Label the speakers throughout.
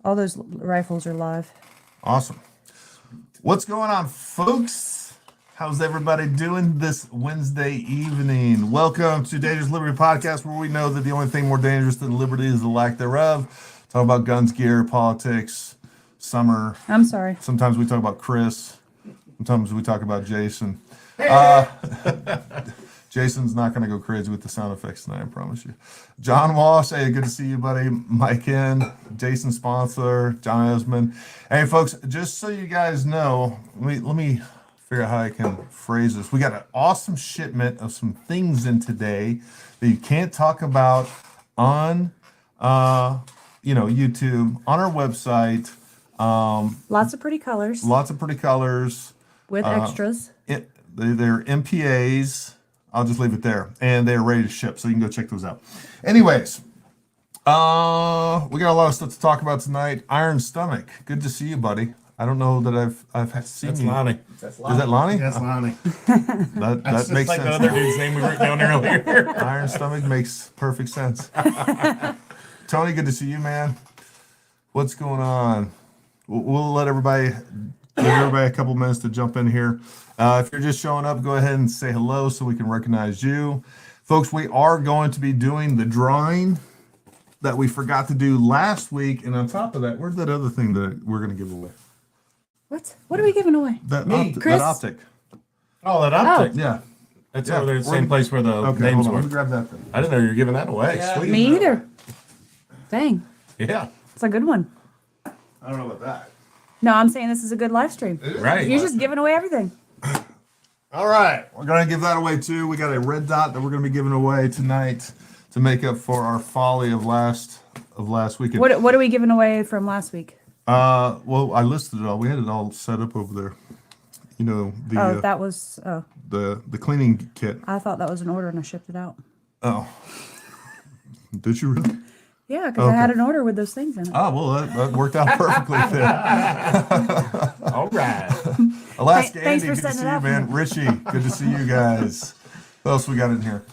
Speaker 1: All those rifles are live.
Speaker 2: Awesome. What's going on, folks? How's everybody doing this Wednesday evening? Welcome to Dangerous Liberty Podcast, where we know that the only thing more dangerous than liberty is the lack thereof. Talk about guns, gear, politics, summer.
Speaker 1: I'm sorry.
Speaker 2: Sometimes we talk about Chris. Sometimes we talk about Jason. Jason's not going to go crazy with the sound effects tonight, I promise you. John Walsh, hey, good to see you, buddy. Mike in, Jason Sponsor, John Esmond. Hey, folks, just so you guys know, let me figure out how I can phrase this. We got an awesome shipment of some things in today that you can't talk about on, YouTube, on our website.
Speaker 1: Lots of pretty colors.
Speaker 2: Lots of pretty colors.
Speaker 1: With extras.
Speaker 2: They're MPAs. I'll just leave it there. And they're ready to ship, so you can go check those out. Anyways, we got a lot of stuff to talk about tonight. Iron Stomach. Good to see you, buddy. I don't know that I've seen
Speaker 3: That's
Speaker 2: you.
Speaker 3: Lonnie.
Speaker 2: Is that Lonnie?
Speaker 3: That's Lonnie.
Speaker 2: That
Speaker 3: That's
Speaker 2: makes
Speaker 3: like
Speaker 2: sense.
Speaker 3: the other dude's name we wrote down earlier.
Speaker 2: Iron Stomach makes perfect sense. Tony, good to see you, man. What's going on? We'll let everybody give everybody a couple minutes to jump in here. If you're just showing up, go ahead and say hello so we can recognize you. Folks, we are going to be doing the drawing that we forgot to do last week. And on top of that, where's that other thing that we're going to give away?
Speaker 1: What are we giving away?
Speaker 2: That,
Speaker 1: Chris?
Speaker 2: that optic.
Speaker 3: Oh, that optic.
Speaker 2: Yeah.
Speaker 3: That's
Speaker 2: Yeah.
Speaker 3: over there, the same place where the
Speaker 2: Okay,
Speaker 3: names
Speaker 2: hold on.
Speaker 3: were.
Speaker 2: Let me grab that thing.
Speaker 3: I didn't know you were giving that away.
Speaker 4: Yeah.
Speaker 3: Sweet.
Speaker 1: Me either. Dang.
Speaker 3: Yeah.
Speaker 1: It's a good one.
Speaker 2: I don't know about that.
Speaker 1: No, I'm saying this is a good live stream.
Speaker 3: Right.
Speaker 1: You're just giving away everything.
Speaker 2: All right, we're gonna give that away too. We got a red dot that we're gonna be giving away tonight to make up for our folly of last weekend.
Speaker 1: What are we giving away from last week?
Speaker 2: Well, I listed it all. We had it all set up over there. You know the
Speaker 1: That was. Oh,
Speaker 2: the cleaning kit.
Speaker 1: I thought that was an order and I shipped it out.
Speaker 2: Oh, did you really?
Speaker 1: Yeah, because I had an order with those things in it.
Speaker 2: Oh, well, that worked out perfectly then.
Speaker 3: All right.
Speaker 2: Alaska
Speaker 1: Thanks
Speaker 2: Andy,
Speaker 1: for
Speaker 2: good to
Speaker 1: setting
Speaker 2: see
Speaker 1: it
Speaker 2: you,
Speaker 1: up.
Speaker 2: man. Richie, good to see you guys. What else we got in here?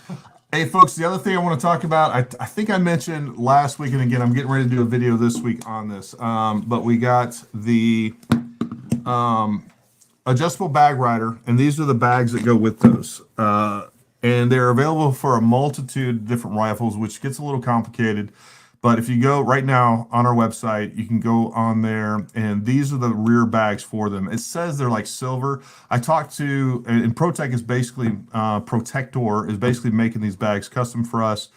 Speaker 2: Hey, folks, the other thing I want to talk about, I think I mentioned last week, and again, I'm getting ready to do a video this week on this, but we got the adjustable bag rider, and these are the bags that go with those. And they're available for a multitude of different rifles, which gets a little complicated. But if you go right now on our website, you can go on there, and these are the rear bags for them. It says they're like silver. I talked to, and ProTech is basically, Protector is basically making these bags custom for us.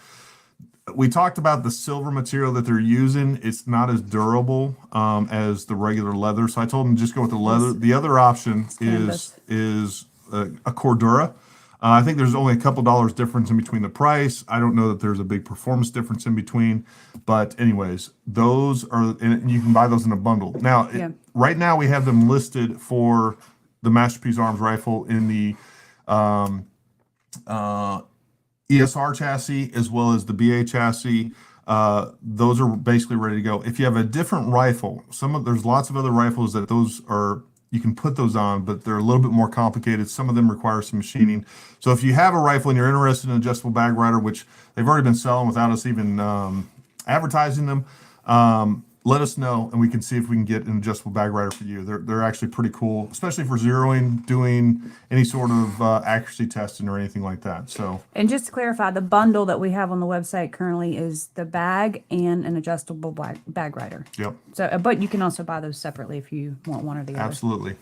Speaker 2: We talked about the silver material that they're using. It's not as durable as the regular leather. So I told them just go with the leather. The other option is a Cordura. I think there's only a couple dollars difference in between the price. I don't know that there's a big performance difference in between. But anyways, those are, and you can buy those in a bundle. Now, right now we have them listed for the Masterpiece Arms rifle in the ESR chassis as well as the BA chassis. Those are basically ready to go. If you have a different rifle, there's lots of other rifles that those are, you can put those on, but they're a little bit more complicated. Some of them require some machining. So if you have a rifle and you're interested in an adjustable bag rider, which they've already been selling without us even advertising them, let us know and we can see if we can get an adjustable bag rider for you. They're actually pretty cool, especially for zeroing, doing any sort of accuracy testing or anything like that. So,
Speaker 1: And just to clarify, the bundle that we have on the website currently is the bag and an adjustable bag rider.
Speaker 2: yep,
Speaker 1: So, but you can also buy those separately if you want one or the other.
Speaker 2: absolutely.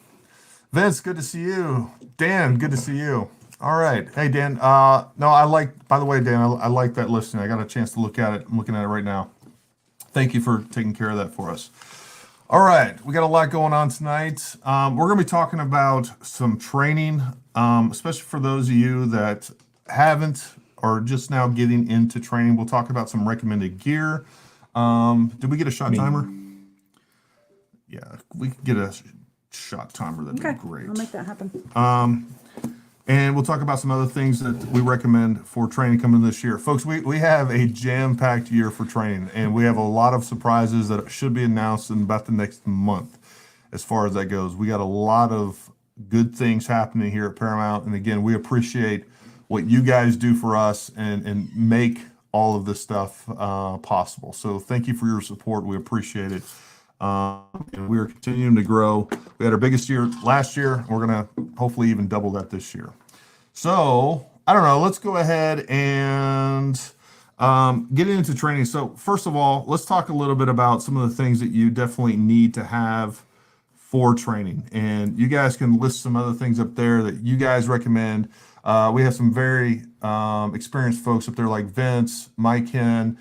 Speaker 2: Vince, good to see you. Dan, good to see you. All right. Hey, Dan. By the way, Dan, I like that listing. I got a chance to look at it. I'm looking at it right now. Thank you for taking care of that for us. All right, we got a lot going on tonight. We're going to be talking about some training, especially for those of you that haven't or just now getting into training. We'll talk about some recommended gear. Did we get a shot timer? Yeah, we could get a shot timer. That'd
Speaker 1: Okay,
Speaker 2: be great.
Speaker 1: I'll make that happen.
Speaker 2: And we'll talk about some other things that we recommend for training coming this year. Folks, we have a jam-packed year for training, and we have a lot of surprises that should be announced in about the next month as far as that goes. We got a lot of good things happening here at Paramount, and again, we appreciate what you guys do for us and make all of this stuff possible. So thank you for your support. We appreciate it. And we're continuing to grow. We had our biggest year last year. We're going to hopefully even double that this year. So I don't know. Let's go ahead and get into training. So first of all, let's talk a little bit about some of the things that you definitely need to have for training. And you guys can list some other things up there that you guys recommend. We have some very experienced folks up there like Vince, Mike Hen,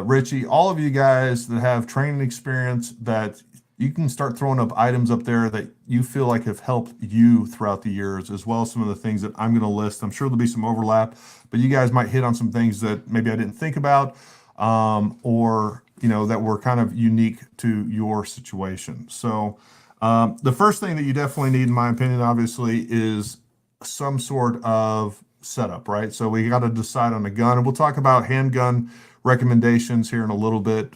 Speaker 2: Richie, all of you guys that have training experience that you can start throwing up items up there that you feel like have helped you throughout the years, as well as some of the things that I'm going to list. I'm sure there'll be some overlap, but you guys might hit on some things that maybe I didn't think about, or, you know, that were kind of unique to your situation. So the first thing that you definitely need, in my opinion, obviously, is some sort of setup, right? So we got to decide on a gun, and we'll talk about handgun recommendations here in a little bit,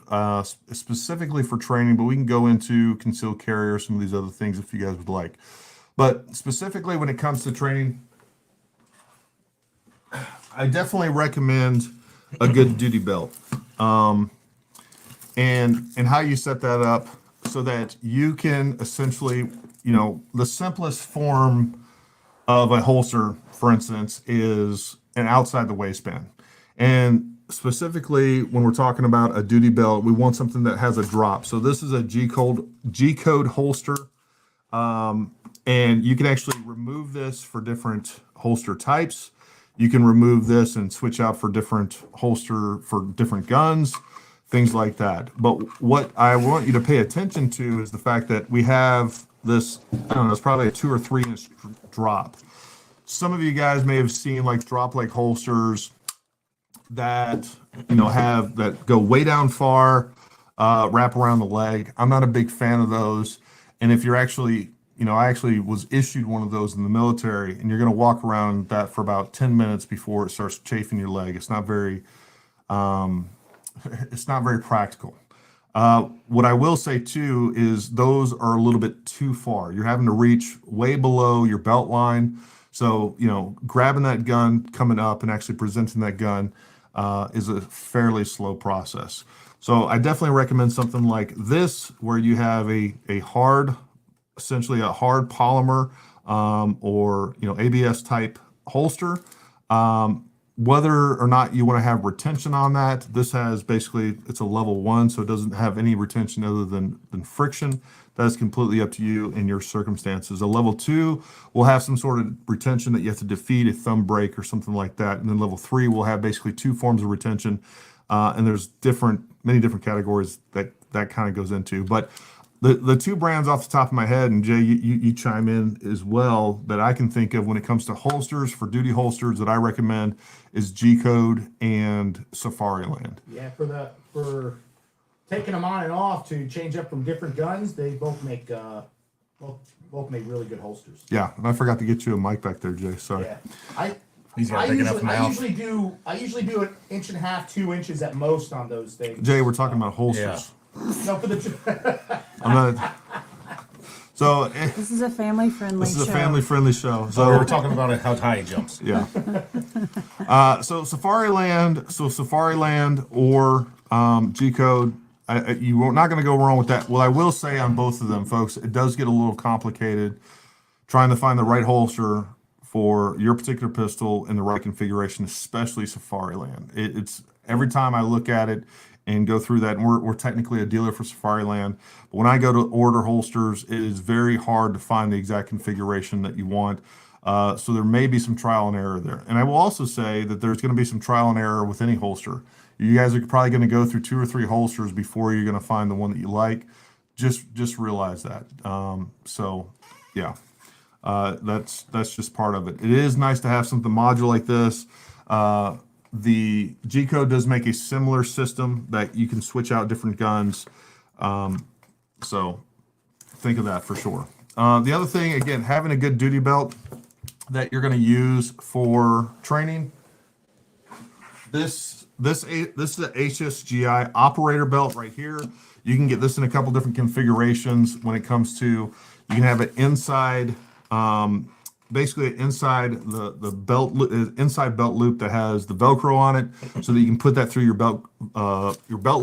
Speaker 2: specifically for training, but we can go into concealed carry or some of these other things if you guys would like. But specifically when it comes to training, I definitely recommend a good duty belt. And how you set that up so that you can essentially, you know, the simplest form of a holster, for instance, is an outside the waistband. And specifically when we're talking about a duty belt, we want something that has a drop. So this is a G-code holster. And you can actually remove this for different holster types. You can remove this and switch out for different holster for different guns, things like that. But what I want you to pay attention to is the fact that we have this, I don't know, it's probably a 2 or 3 inch drop. Some of you guys may have seen like drop like holsters that, you know, have that go way down far, wrap around the leg. I'm not a big fan of those. And if you're actually, you know, I actually was issued one of those in the military, and you're going to walk around that for about 10 minutes before it starts chafing your leg. It's not very practical. What I will say too is those are a little bit too far. You're having to reach way below your belt line. So, you know, grabbing that gun, coming up and actually presenting that gun is a fairly slow process. So I definitely recommend something like this, where you have a hard, essentially a hard polymer or, you know, ABS type holster. Whether or not you want to have retention on that, this has basically, it's a level 1, so it doesn't have any retention other than friction. That's completely up to you and your circumstances. A level 2 will have some sort of retention that you have to defeat, a thumb break or something like that. And then level 3 will have basically 2 forms of retention. And there's many different categories that kind of goes into. But the 2 brands off the top of my head, and Jay, you chime in as well, that I can think of when it comes to holsters, for duty holsters that I recommend, is G-Code and Safariland.
Speaker 4: Yeah, for taking them on and off to change up from different guns, they both make both make really good holsters.
Speaker 2: Yeah, and I forgot to get you a mic back there, Jay. Sorry.
Speaker 4: Yeah,
Speaker 3: He's got
Speaker 4: I
Speaker 3: big enough mouth.
Speaker 4: usually do 1.5 inches, 2 inches at most on those things.
Speaker 2: Jay, we're talking about holsters.
Speaker 4: No, for the
Speaker 2: I'm not. So
Speaker 1: This is a family-friendly
Speaker 2: this is a
Speaker 1: show.
Speaker 2: family-friendly show.
Speaker 3: So we were
Speaker 2: So
Speaker 3: talking about how high he jumps.
Speaker 2: yeah. So Safariland or G-Code. You're not going to go wrong with that. Well, I will say on both of them, folks, it does get a little complicated trying to find the right holster for your particular pistol in the right configuration, especially Safariland. It's every time I look at it and go through that, and we're technically a dealer for Safariland, but when I go to order holsters, it is very hard to find the exact configuration that you want. So there may be some trial and error there. And I will also say that there's going to be some trial and error with any holster. You guys are probably going to go through 2 or 3 holsters before you're going to find the one that you like. Just realize that. So yeah, that's just part of it. It is nice to have something modular like this. The G-Code does make a similar system that you can switch out different guns. So think of that for sure. The other thing, again, having a good duty belt that you're going to use for training. This is a HSGI operator belt right here. You can get this in a couple different configurations when it comes to, you can have it inside basically inside the inside belt loop that has the Velcro on it, so that you can put that through your belt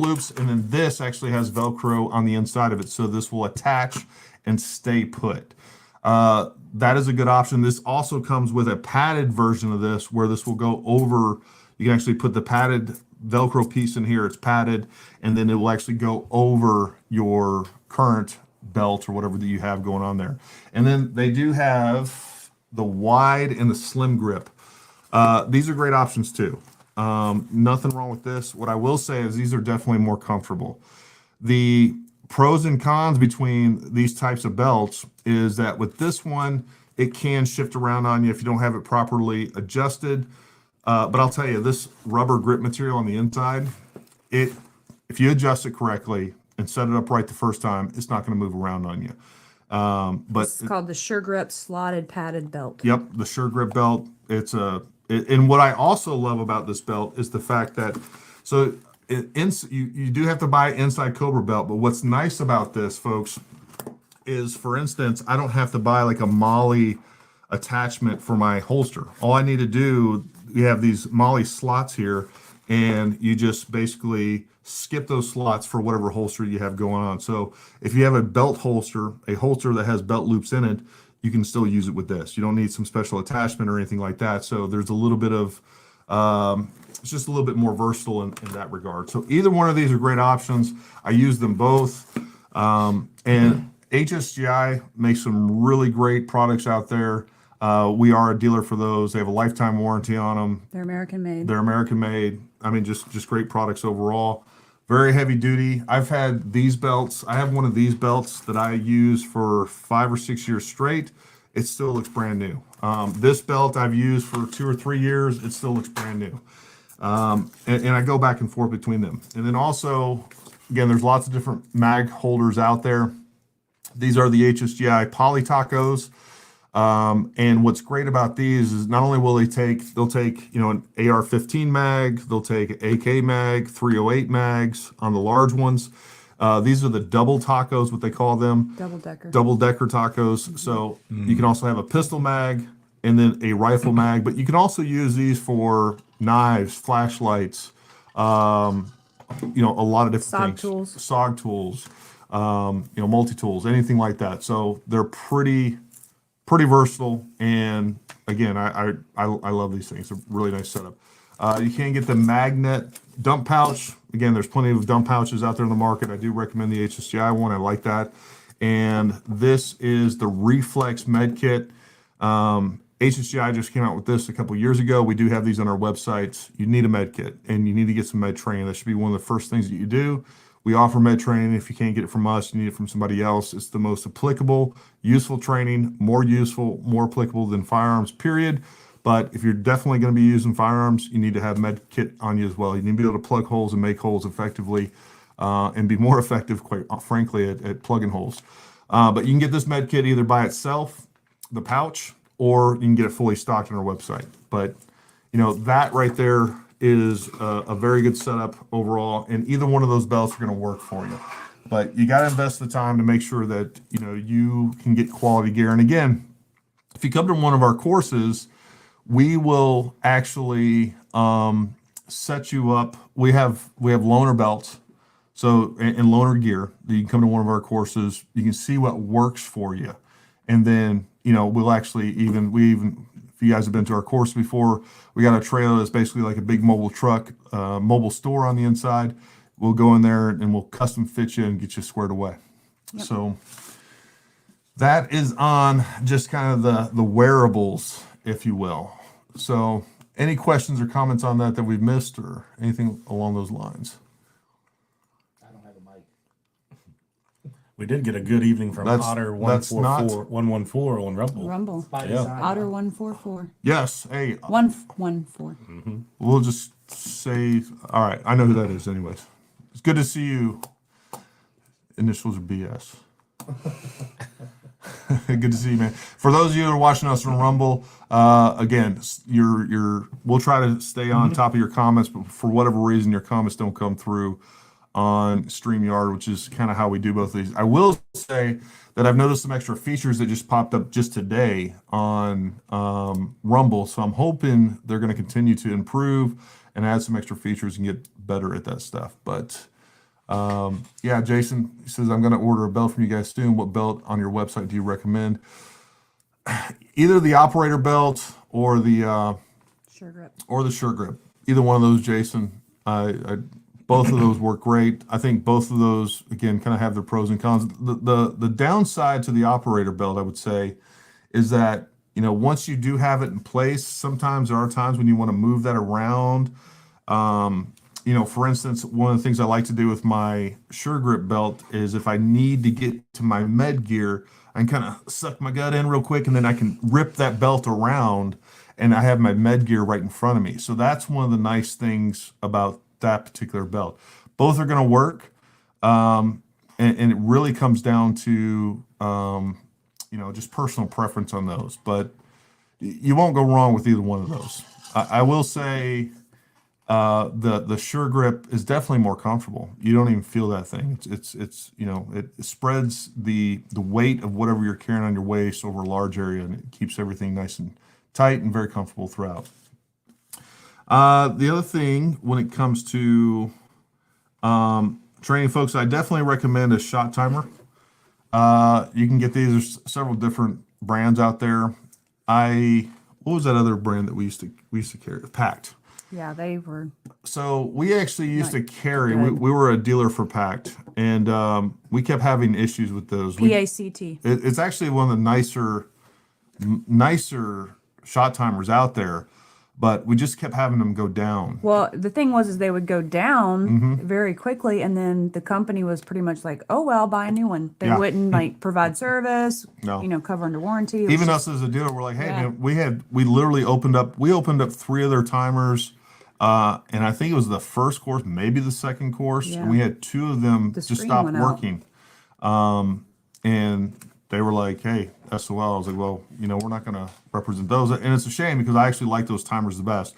Speaker 2: loops. And then this actually has Velcro on the inside of it, so this will attach and stay put. That is a good option. This also comes with a padded version of this, where this will go over. You can actually put the padded Velcro piece in here. It's padded, and then it will actually go over your current belt or whatever that you have going on there. And then they do have the wide and the slim grip. These are great options too. Nothing wrong with this. What I will say is these are definitely more comfortable. The pros and cons between these types of belts is that with this one, it can shift around on you if you don't have it properly adjusted. But I'll tell you, this rubber grip material on the inside, if you adjust it correctly and set it up right the first time, it's not going to move around on you. But
Speaker 1: It's called the Sure Grip Slotted Padded Belt.
Speaker 2: yep, the Sure Grip belt. And what I also love about this belt is the fact that you do have to buy an inside Cobra belt. But what's nice about this, folks, is, for instance, I don't have to buy like a MOLLE attachment for my holster. All I need to do, you have these MOLLE slots here, and you just basically skip those slots for whatever holster you have going on. So if you have a holster that has belt loops in it, you can still use it with this. You don't need some special attachment or anything like that. So there's a little bit of, it's just a little bit more versatile in that regard. So either one of these are great options. I use them both. And HSGI makes some really great products out there. We are a dealer for those. They have a lifetime warranty on them.
Speaker 1: They're American made.
Speaker 2: They're American made. I mean, just great products overall. Very heavy duty. I've had these belts. I have one of these belts that I use for 5 or 6 years straight. It still looks brand new. This belt I've used for 2 or 3 years. It still looks brand new. And I go back and forth between them. And then also, again, there's lots of different mag holders out there. These are the HSGI Poly Tacos. And what's great about these is not only will they'll take, an AR-15 mag, they'll take AK mag, 308 mags on the large ones. These are the double tacos, what they call them. Double decker tacos. So you can also have a pistol mag and then a rifle mag, but you can also use these for knives, flashlights, a lot of different things. SOG tools, multi-tools, anything like that. So they're pretty versatile, and again, I love these things. They're a really nice setup. You can get the magnet dump pouch. Again, there's plenty of dump pouches out there in the market. I do recommend the HSGI one. I like that. And this is the Reflex Med Kit. HSGI just came out with this a couple years ago. We do have these on our websites. You need a med kit, and you need to get some med training. That should be one of the first things that you do. We offer med training. If you can't get it from us, you need it from somebody else. It's the most applicable, useful training, more useful, more applicable than firearms, period. But if you're definitely going to be using firearms, you need to have med kit on you as well. You need to be able to plug holes and make holes effectively, and be more effective, quite frankly, at plugging holes. But you can get this med kit either by itself, the pouch, or you can get it fully stocked on our website. But that right there is a very good setup overall, and either one of those belts are going to work for you. But you got to invest the time to make sure that you can get quality gear. And again, if you come to one of our courses, we will actually set you up. We have loaner belts, so and loaner gear. You can come to one of our courses. You can see what works for you, and then we'll actually if you guys have been to our course before, we got a trailer that's basically like a big mobile truck, mobile store on the inside. We'll go in there and we'll custom fit you and get you squared away. Yep. So that is on just kind of the wearables, if you will. So any questions or comments on that we've missed or anything along those lines?
Speaker 4: I don't have a mic.
Speaker 3: We did get a good evening from Otter 114 on Rumble.
Speaker 1: Rumble.
Speaker 3: Yeah.
Speaker 1: Otter 144.
Speaker 2: Yes. Hey.
Speaker 1: 114.
Speaker 2: Mm-hmm. We'll just say, all right. I know who that is, anyways. It's good to see you. Initials are BS. Good to see you, man. For those of you who are watching us on Rumble, again, we'll try to stay on top of your comments, but for whatever reason your comments don't come through, on StreamYard, which is kind of how we do both of these. I will say that I've noticed some extra features that just popped up just today on Rumble. So I'm hoping they're going to continue to improve and add some extra features and get better at that stuff. But yeah, Jason says, I'm going to order a belt from you guys soon. What belt on your website do you recommend? Either the operator belt or the
Speaker 1: Sure grip.
Speaker 2: sure grip. Either one of those, Jason. Both of those work great. I think both of those, again, kind of have their pros and cons. The downside to the operator belt, I would say, is that, you know, once you do have it in place, sometimes there are times when you want to move that around. You know, for instance, one of the things I like to do with my sure grip belt is if I need to get to my med gear, I can kind of suck my gut in real quick, and then I can rip that belt around, and I have my med gear right in front of me. So that's one of the nice things about that particular belt. Both are going to work, and it really comes down to you know, just personal preference on those. But you won't go wrong with either one of those. I will say the sure grip is definitely more comfortable. You don't even feel that thing. It's you know, it spreads the weight of whatever you're carrying on your waist over a large area, and it keeps everything nice and tight and very comfortable throughout. The other thing when it comes to training, folks, I definitely recommend a shot timer. You can get these. There's several different brands out there. What was that other brand that we used to carry? Pact.
Speaker 1: Yeah, they were.
Speaker 2: So we actually used to carry.
Speaker 1: good.
Speaker 2: We were a dealer for Pact, and we kept having issues with those.
Speaker 1: PACT.
Speaker 2: It's actually one of the nicer shot timers out there, but we just kept having them go down.
Speaker 1: Well, the thing was they would go down
Speaker 2: Mm-hmm.
Speaker 1: very quickly, and then the company was pretty much like, "Oh well, buy a new one." They
Speaker 2: Yeah.
Speaker 1: wouldn't like provide service,
Speaker 2: No.
Speaker 1: you know, cover under warranty. It was
Speaker 2: Even
Speaker 1: just-
Speaker 2: us as a dealer, we're like, hey,
Speaker 1: Yeah.
Speaker 2: man, we literally opened up 3 of their timers, and I think it was the first course, maybe the second course,
Speaker 1: Yeah.
Speaker 2: and we had 2 of them
Speaker 1: The
Speaker 2: just
Speaker 1: screen
Speaker 2: stop
Speaker 1: went out.
Speaker 2: working. And they were like, hey, SOL. I was like, well, you know, we're not going to represent those. And it's a shame because I actually like those timers the best.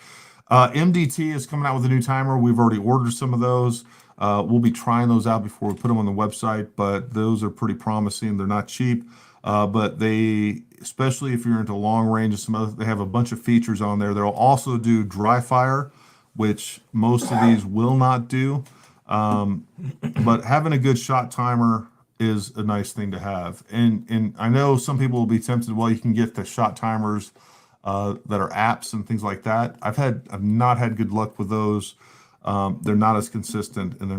Speaker 2: MDT is coming out with a new timer. We've already ordered some of those. We'll be trying those out before we put them on the website, but those are pretty promising. They're not cheap, but they, especially if you're into long range and some other, they have a bunch of features on there. They'll also do dry fire, which most of these will not do. But having a good shot timer is a nice thing to have. And I know some people will be tempted, well, you can get the shot timers that are apps and things like that. I've not had good luck with those. They're not as consistent, and they're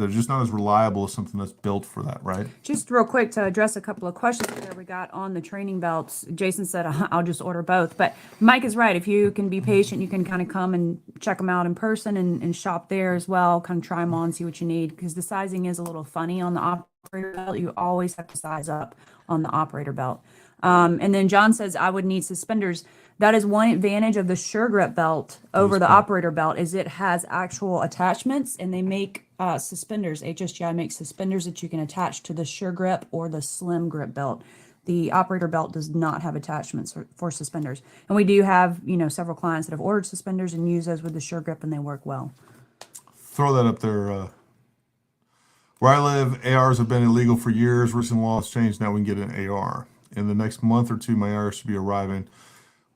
Speaker 2: just not as reliable as something that's built for that, right?
Speaker 1: Just real quick to address a couple of questions that we got on the training belts. Jason said, I'll just order both. But Mike is right. If you can be patient, you can kind of come and check them out in person and shop there as well, kind of try them on, see what you need. Because the sizing is a little funny on the operator belt. You always have to size up on the operator belt. And then John says, I would need suspenders. That is one advantage of the Sure Grip belt over the operator belt is it has actual attachments, and they make suspenders. HSGI makes suspenders that you can attach to the Sure Grip or the Slim Grip belt. The operator belt does not have attachments for suspenders. And we do have, you know, several clients that have ordered suspenders and use those with the Sure Grip, and they work well.
Speaker 2: Throw that up there. Where I live, ARs have been illegal for years. Recent laws changed. Now we can get an AR. In the next month or 2, my AR should be arriving.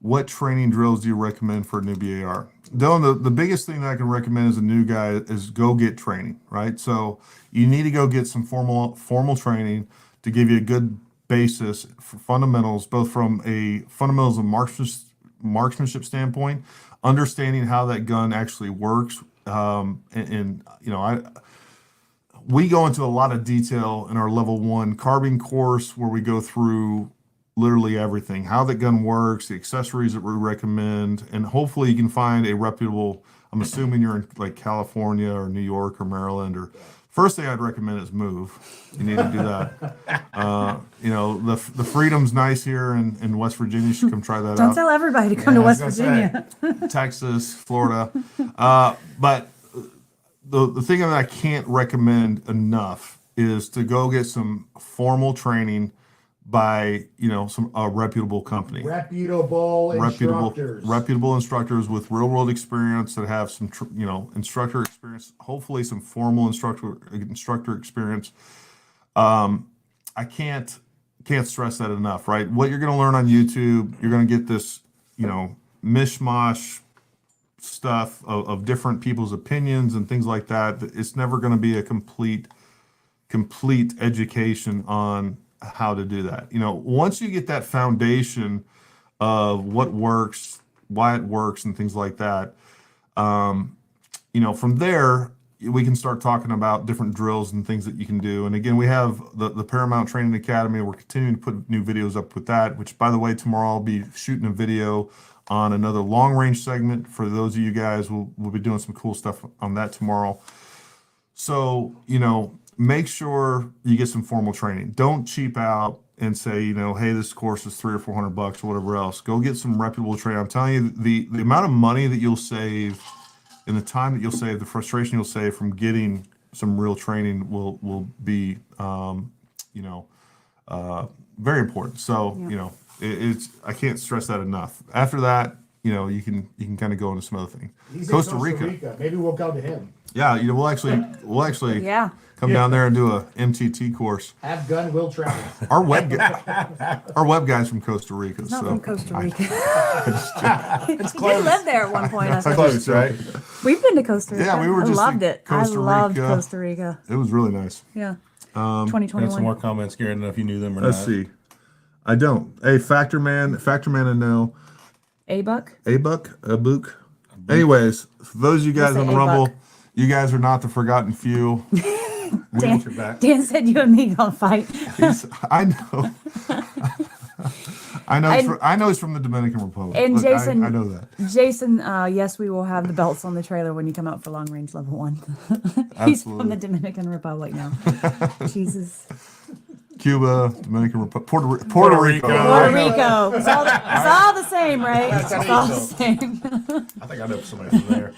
Speaker 2: What training drills do you recommend for a newbie AR? Dylan, the biggest thing that I can recommend as a new guy is go get training, right? So you need to go get some formal training to give you a good basis for fundamentals, both from a fundamentals of marksmanship standpoint, understanding how that gun actually works. And you know, we go into a lot of detail in our level 1 carbine course where we go through literally everything, how the gun works, the accessories that we recommend, and hopefully you can find a reputable, I'm assuming you're in like California or New York or Maryland, or first thing I'd recommend is move. You need to do that. You know, the freedom's nice here in West Virginia. You should come try that
Speaker 1: Don't
Speaker 2: out.
Speaker 1: tell everybody to come to
Speaker 4: I was
Speaker 1: West
Speaker 4: gonna
Speaker 1: Virginia.
Speaker 2: Texas, Florida. But the thing that I can't recommend enough is to go get some formal training by, a reputable company.
Speaker 4: Reputable
Speaker 2: instructors with real world experience that have some, instructor experience, hopefully some formal instructor experience. I can't stress that enough, right? What you're going to learn on YouTube, you're going to get this, mishmash stuff of different people's opinions and things like that. It's never going to be a complete education on how to do that. Once you get that foundation of what works, why it works, and things like that, from there we can start talking about different drills and things that you can do. And again, we have the Paramount Training Academy. We're continuing to put new videos up with that, which, by the way, tomorrow I'll be shooting a video on another long range segment. For those of you guys, we'll be doing some cool stuff on that tomorrow. So, make sure you get some formal training. Don't cheap out and say, hey, this course is $300 or $400 or whatever else. Go get some reputable training. I'm telling you, the amount of money that you'll save and the time that you'll save, the frustration you'll save from getting some real training will be, very important. So, it's I can't stress that enough. After that, you can kind of go into some other things.
Speaker 4: He's in Costa Rica. Maybe we'll go to him.
Speaker 2: Yeah, we'll actually come down there and do a MTT course.
Speaker 4: Handgun will travel.
Speaker 2: Our web guy's from Costa Rica.
Speaker 1: Not from Costa Rica.
Speaker 3: It's close.
Speaker 1: We lived there at one point. I think.
Speaker 3: Close, right?
Speaker 1: We've been to Costa Rica.
Speaker 2: Yeah, we were just
Speaker 1: loved
Speaker 2: in
Speaker 1: it.
Speaker 2: Costa
Speaker 1: I loved
Speaker 2: Rica.
Speaker 1: Costa Rica.
Speaker 2: It was really nice.
Speaker 1: Yeah.
Speaker 3: And some
Speaker 1: 2021.
Speaker 3: more comments, Gary. I don't know if you knew them or
Speaker 2: Let's
Speaker 3: not.
Speaker 2: see. I don't. Hey, Factor Man, I know.
Speaker 1: A-Buck?
Speaker 2: Abuk. Anyways, for those of you guys
Speaker 1: say
Speaker 2: on the
Speaker 1: A-Buck.
Speaker 2: Rumble, you guys are not the forgotten few.
Speaker 1: Dan said you and me gonna fight.
Speaker 2: I know. I know he's from the Dominican Republic.
Speaker 1: And
Speaker 2: Look,
Speaker 1: Jason,
Speaker 2: I know that.
Speaker 1: Jason, yes, we will have the belts on the trailer when you come out for long range level 1. He's from
Speaker 2: Absolutely.
Speaker 1: the Dominican Republic now. Jesus.
Speaker 2: Cuba, Dominican Republic, Puerto Rico.
Speaker 1: Puerto Rico. It's all the same, right? It's all the same.
Speaker 3: I think I know somebody from there.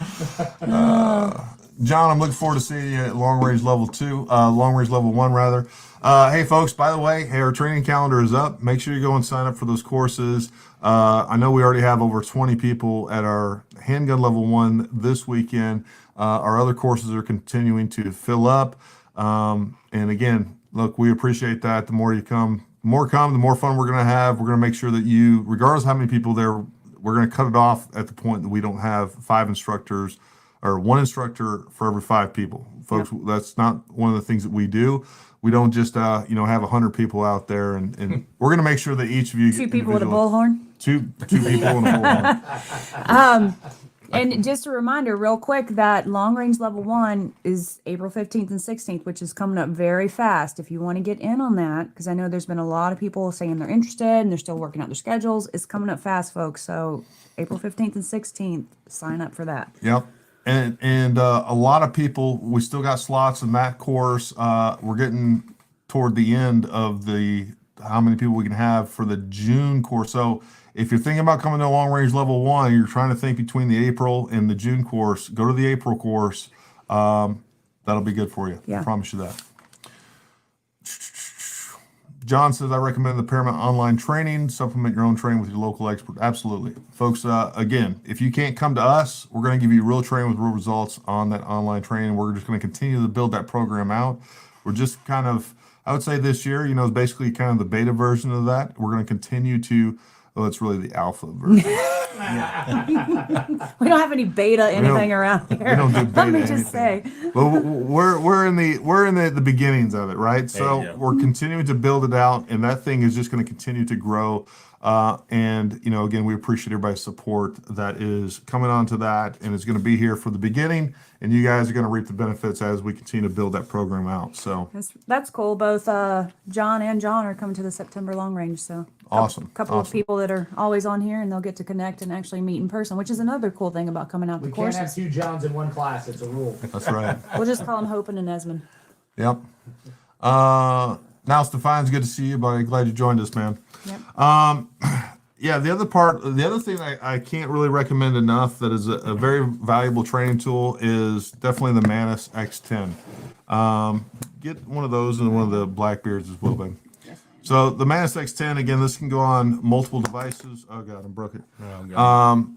Speaker 2: John, I'm looking forward to seeing you at long range level 1 rather. Hey folks, by the way, our training calendar is up. Make sure you go and sign up for those courses. I know we already have over 20 people at our handgun level 1 this weekend. Our other courses are continuing to fill up. And again, look, we appreciate that. The more you come, the more fun we're going to have. We're going to make sure that you, regardless of how many people there, we're going to cut it off at the point that we don't have 5 instructors or 1 instructor for every 5 people. Folks, that's not one of the things that we do. We don't just, have 100 people out there, and we're going to make sure that each of you
Speaker 1: 2 people with a bullhorn.
Speaker 2: Two people and a bullhorn.
Speaker 1: And just a reminder, real quick, that long range level 1 is April 15th and 16th, which is coming up very fast. If you want to get in on that, because I know there's been a lot of people saying they're interested and they're still working out their schedules. It's coming up fast, folks. So April 15th and 16th, sign up for that.
Speaker 2: Yep. And a lot of people, we still got slots in that course. We're getting toward the end of how many people we can have for the June course. So if you're thinking about coming to long range level 1, you're trying to think between the April and the June course, go to the April course. That'll be good for you.
Speaker 1: Yeah.
Speaker 2: I promise you that. John says, I recommend the Paramount online training. Supplement your own training with your local expert. Absolutely. Folks, again, if you can't come to us, we're going to give you real training with real results on that online training. We're just going to continue to build that program out. We're just kind of, I would say this year, is basically kind of the beta version of that. We're going to continue to, it's really the alpha version.
Speaker 1: We don't have any beta anything around here.
Speaker 2: We don't do beta
Speaker 1: Let me just say.
Speaker 2: Well, we're in the beginnings of it, right? So we're continuing to build it out, and that thing is just going to continue to grow. And again, we appreciate everybody's support that is coming onto that, and it's going to be here for the beginning. And you guys are going to reap the benefits as we continue to build that program out. So
Speaker 1: That's cool. Both John and John are coming to the September long range. So
Speaker 2: awesome.
Speaker 1: Couple of people that are always on here, and they'll get to connect and actually meet in person, which is another cool thing about coming out to
Speaker 4: We can't have
Speaker 1: courses.
Speaker 4: 2 Johns in one class. It's a rule.
Speaker 2: That's right.
Speaker 1: We'll just call them Hope and Esmond.
Speaker 2: Yep. Now, Stefan's good to see you, buddy. Glad you joined us, man.
Speaker 1: Yep.
Speaker 2: Yeah, the other thing I can't really recommend enough that is a very valuable training tool is definitely the Manus X10. Get one of those and one of the Blackbeards as well, babe. So the Manus X10, again, this can go on multiple devices. Oh God, I broke it.
Speaker 3: Oh, God.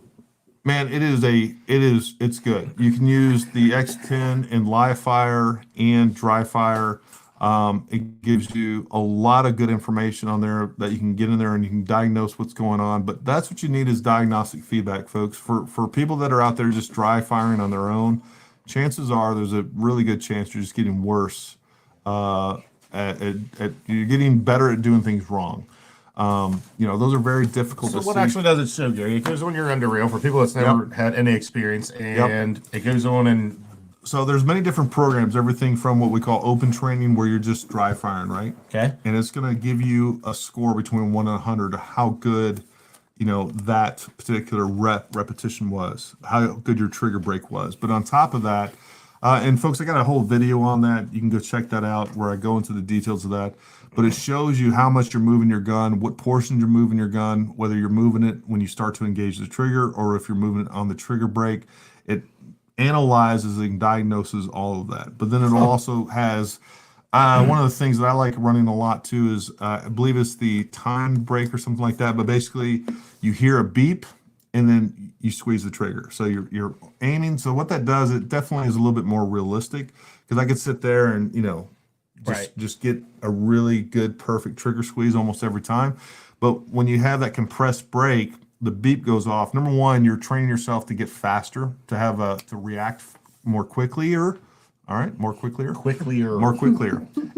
Speaker 2: Man, it's good. You can use the X10 in live fire and dry fire. It gives you a lot of good information on there that you can get in there and you can diagnose what's going on. But that's what you need is diagnostic feedback, folks. For people that are out there just dry firing on their own, chances are there's a really good chance you're just getting worse. You're getting better at doing things wrong. Those are very difficult
Speaker 3: So
Speaker 2: to
Speaker 3: what
Speaker 2: see.
Speaker 3: actually does it show, Gary? It goes on your under rail for people that's never had any experience, and it goes on and
Speaker 2: So there's many different programs, everything from what we call open training, where you're just dry firing, right?
Speaker 3: okay.
Speaker 2: And it's going to give you a score between 1 and 100, how good, that particular repetition was, how good your trigger break was. But on top of that, and folks, I got a whole video on that. You can go check that out where I go into the details of that. But it shows you how much you're moving your gun, what portions you're moving your gun, whether you're moving it when you start to engage the trigger or if you're moving it on the trigger break. It analyzes and diagnoses all of that. But then it also has one of the things that I like running a lot too is I believe it's the timed break or something like that. But basically, you hear a beep and then you squeeze the trigger. So you're aiming. So what that does, it definitely is a little bit more realistic because I could sit there and just get a really good, perfect trigger squeeze almost every time. But when you have that compressed break, the beep goes off. Number one, you're training yourself to get faster, to react more quickly, more quickly.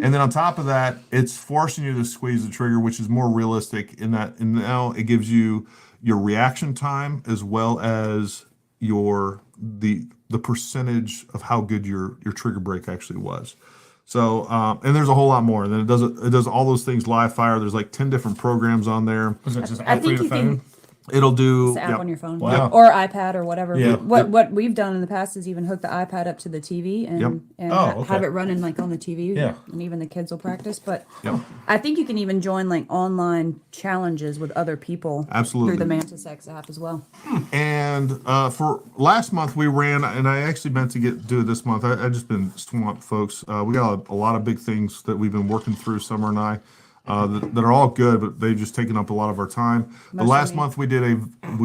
Speaker 2: And then on top of that, it's forcing you to squeeze the trigger, which is more realistic in that. And now it gives you your reaction time as well as the percentage of how good your trigger break actually was. So, and there's a whole lot more. And then it does all those things live fire. There's like 10 different programs on there.
Speaker 3: Was it just
Speaker 1: I think
Speaker 3: through the
Speaker 1: you can-
Speaker 3: phone?
Speaker 2: It'll do
Speaker 1: It's the app on your phone.
Speaker 3: Wow.
Speaker 1: Or iPad or whatever.
Speaker 3: Yeah.
Speaker 1: What we've done in the past is even hook the iPad up to the TV and
Speaker 3: Oh,
Speaker 1: have
Speaker 3: okay.
Speaker 1: it running like on the TV.
Speaker 3: Yeah.
Speaker 1: And even the kids will practice. But
Speaker 2: Yep.
Speaker 1: I think you can even join like online challenges with other people
Speaker 2: Absolutely.
Speaker 1: through the Mantis X app as well.
Speaker 2: And for last month we ran, and I actually meant to do it this month. I just been swamped, folks. We got a lot of big things that we've been working through, Summer and I, that are all good, but they've just taken up a lot of our time. The
Speaker 1: Mostly
Speaker 2: last
Speaker 1: me.
Speaker 2: month we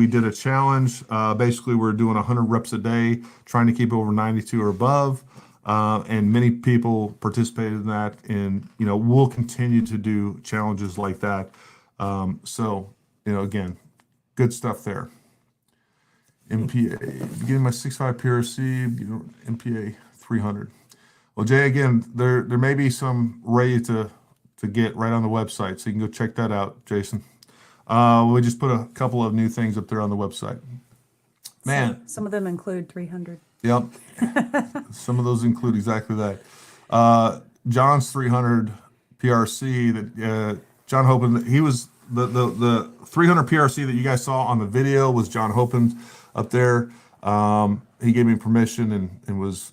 Speaker 2: did a challenge. Basically, we're doing 100 reps a day, trying to keep over 92 or above. And many people participated in that, and we'll continue to do challenges like that. So again, good stuff there. MPA, getting my 6.5 PRC, MPA 300. Well, Jay, again, there may be some ready to get right on the website, so you can go check that out, Jason. We just put a couple of new things up there on the website. Man,
Speaker 1: Some of them include 300.
Speaker 2: yep. Some of those include exactly that. John's 300 PRC that John Hopin, he was the 300 PRC that you guys saw on the video was John Hopin up there. He gave me permission and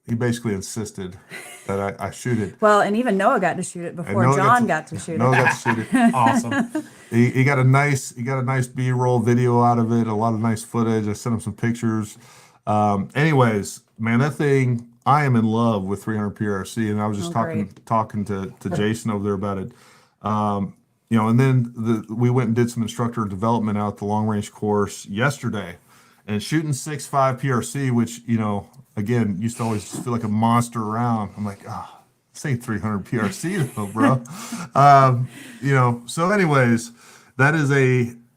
Speaker 2: he basically insisted that I shoot it.
Speaker 1: Well, and even Noah got to shoot it before
Speaker 2: Noah
Speaker 1: John got to shoot
Speaker 2: Noah
Speaker 1: it.
Speaker 2: got to shoot it.
Speaker 3: Awesome.
Speaker 2: He got a nice B-roll video out of it, a lot of nice footage. I sent him some pictures. Anyways, man, that thing, I am in love with 300 PRC, and I was just talking to Jason over there about it. And then we went and did some instructor development out at the long range course yesterday, and shooting 6.5 PRC, which again used to always feel like a monster around. I'm like, this ain't 300 PRC though, bro. So anyways, that is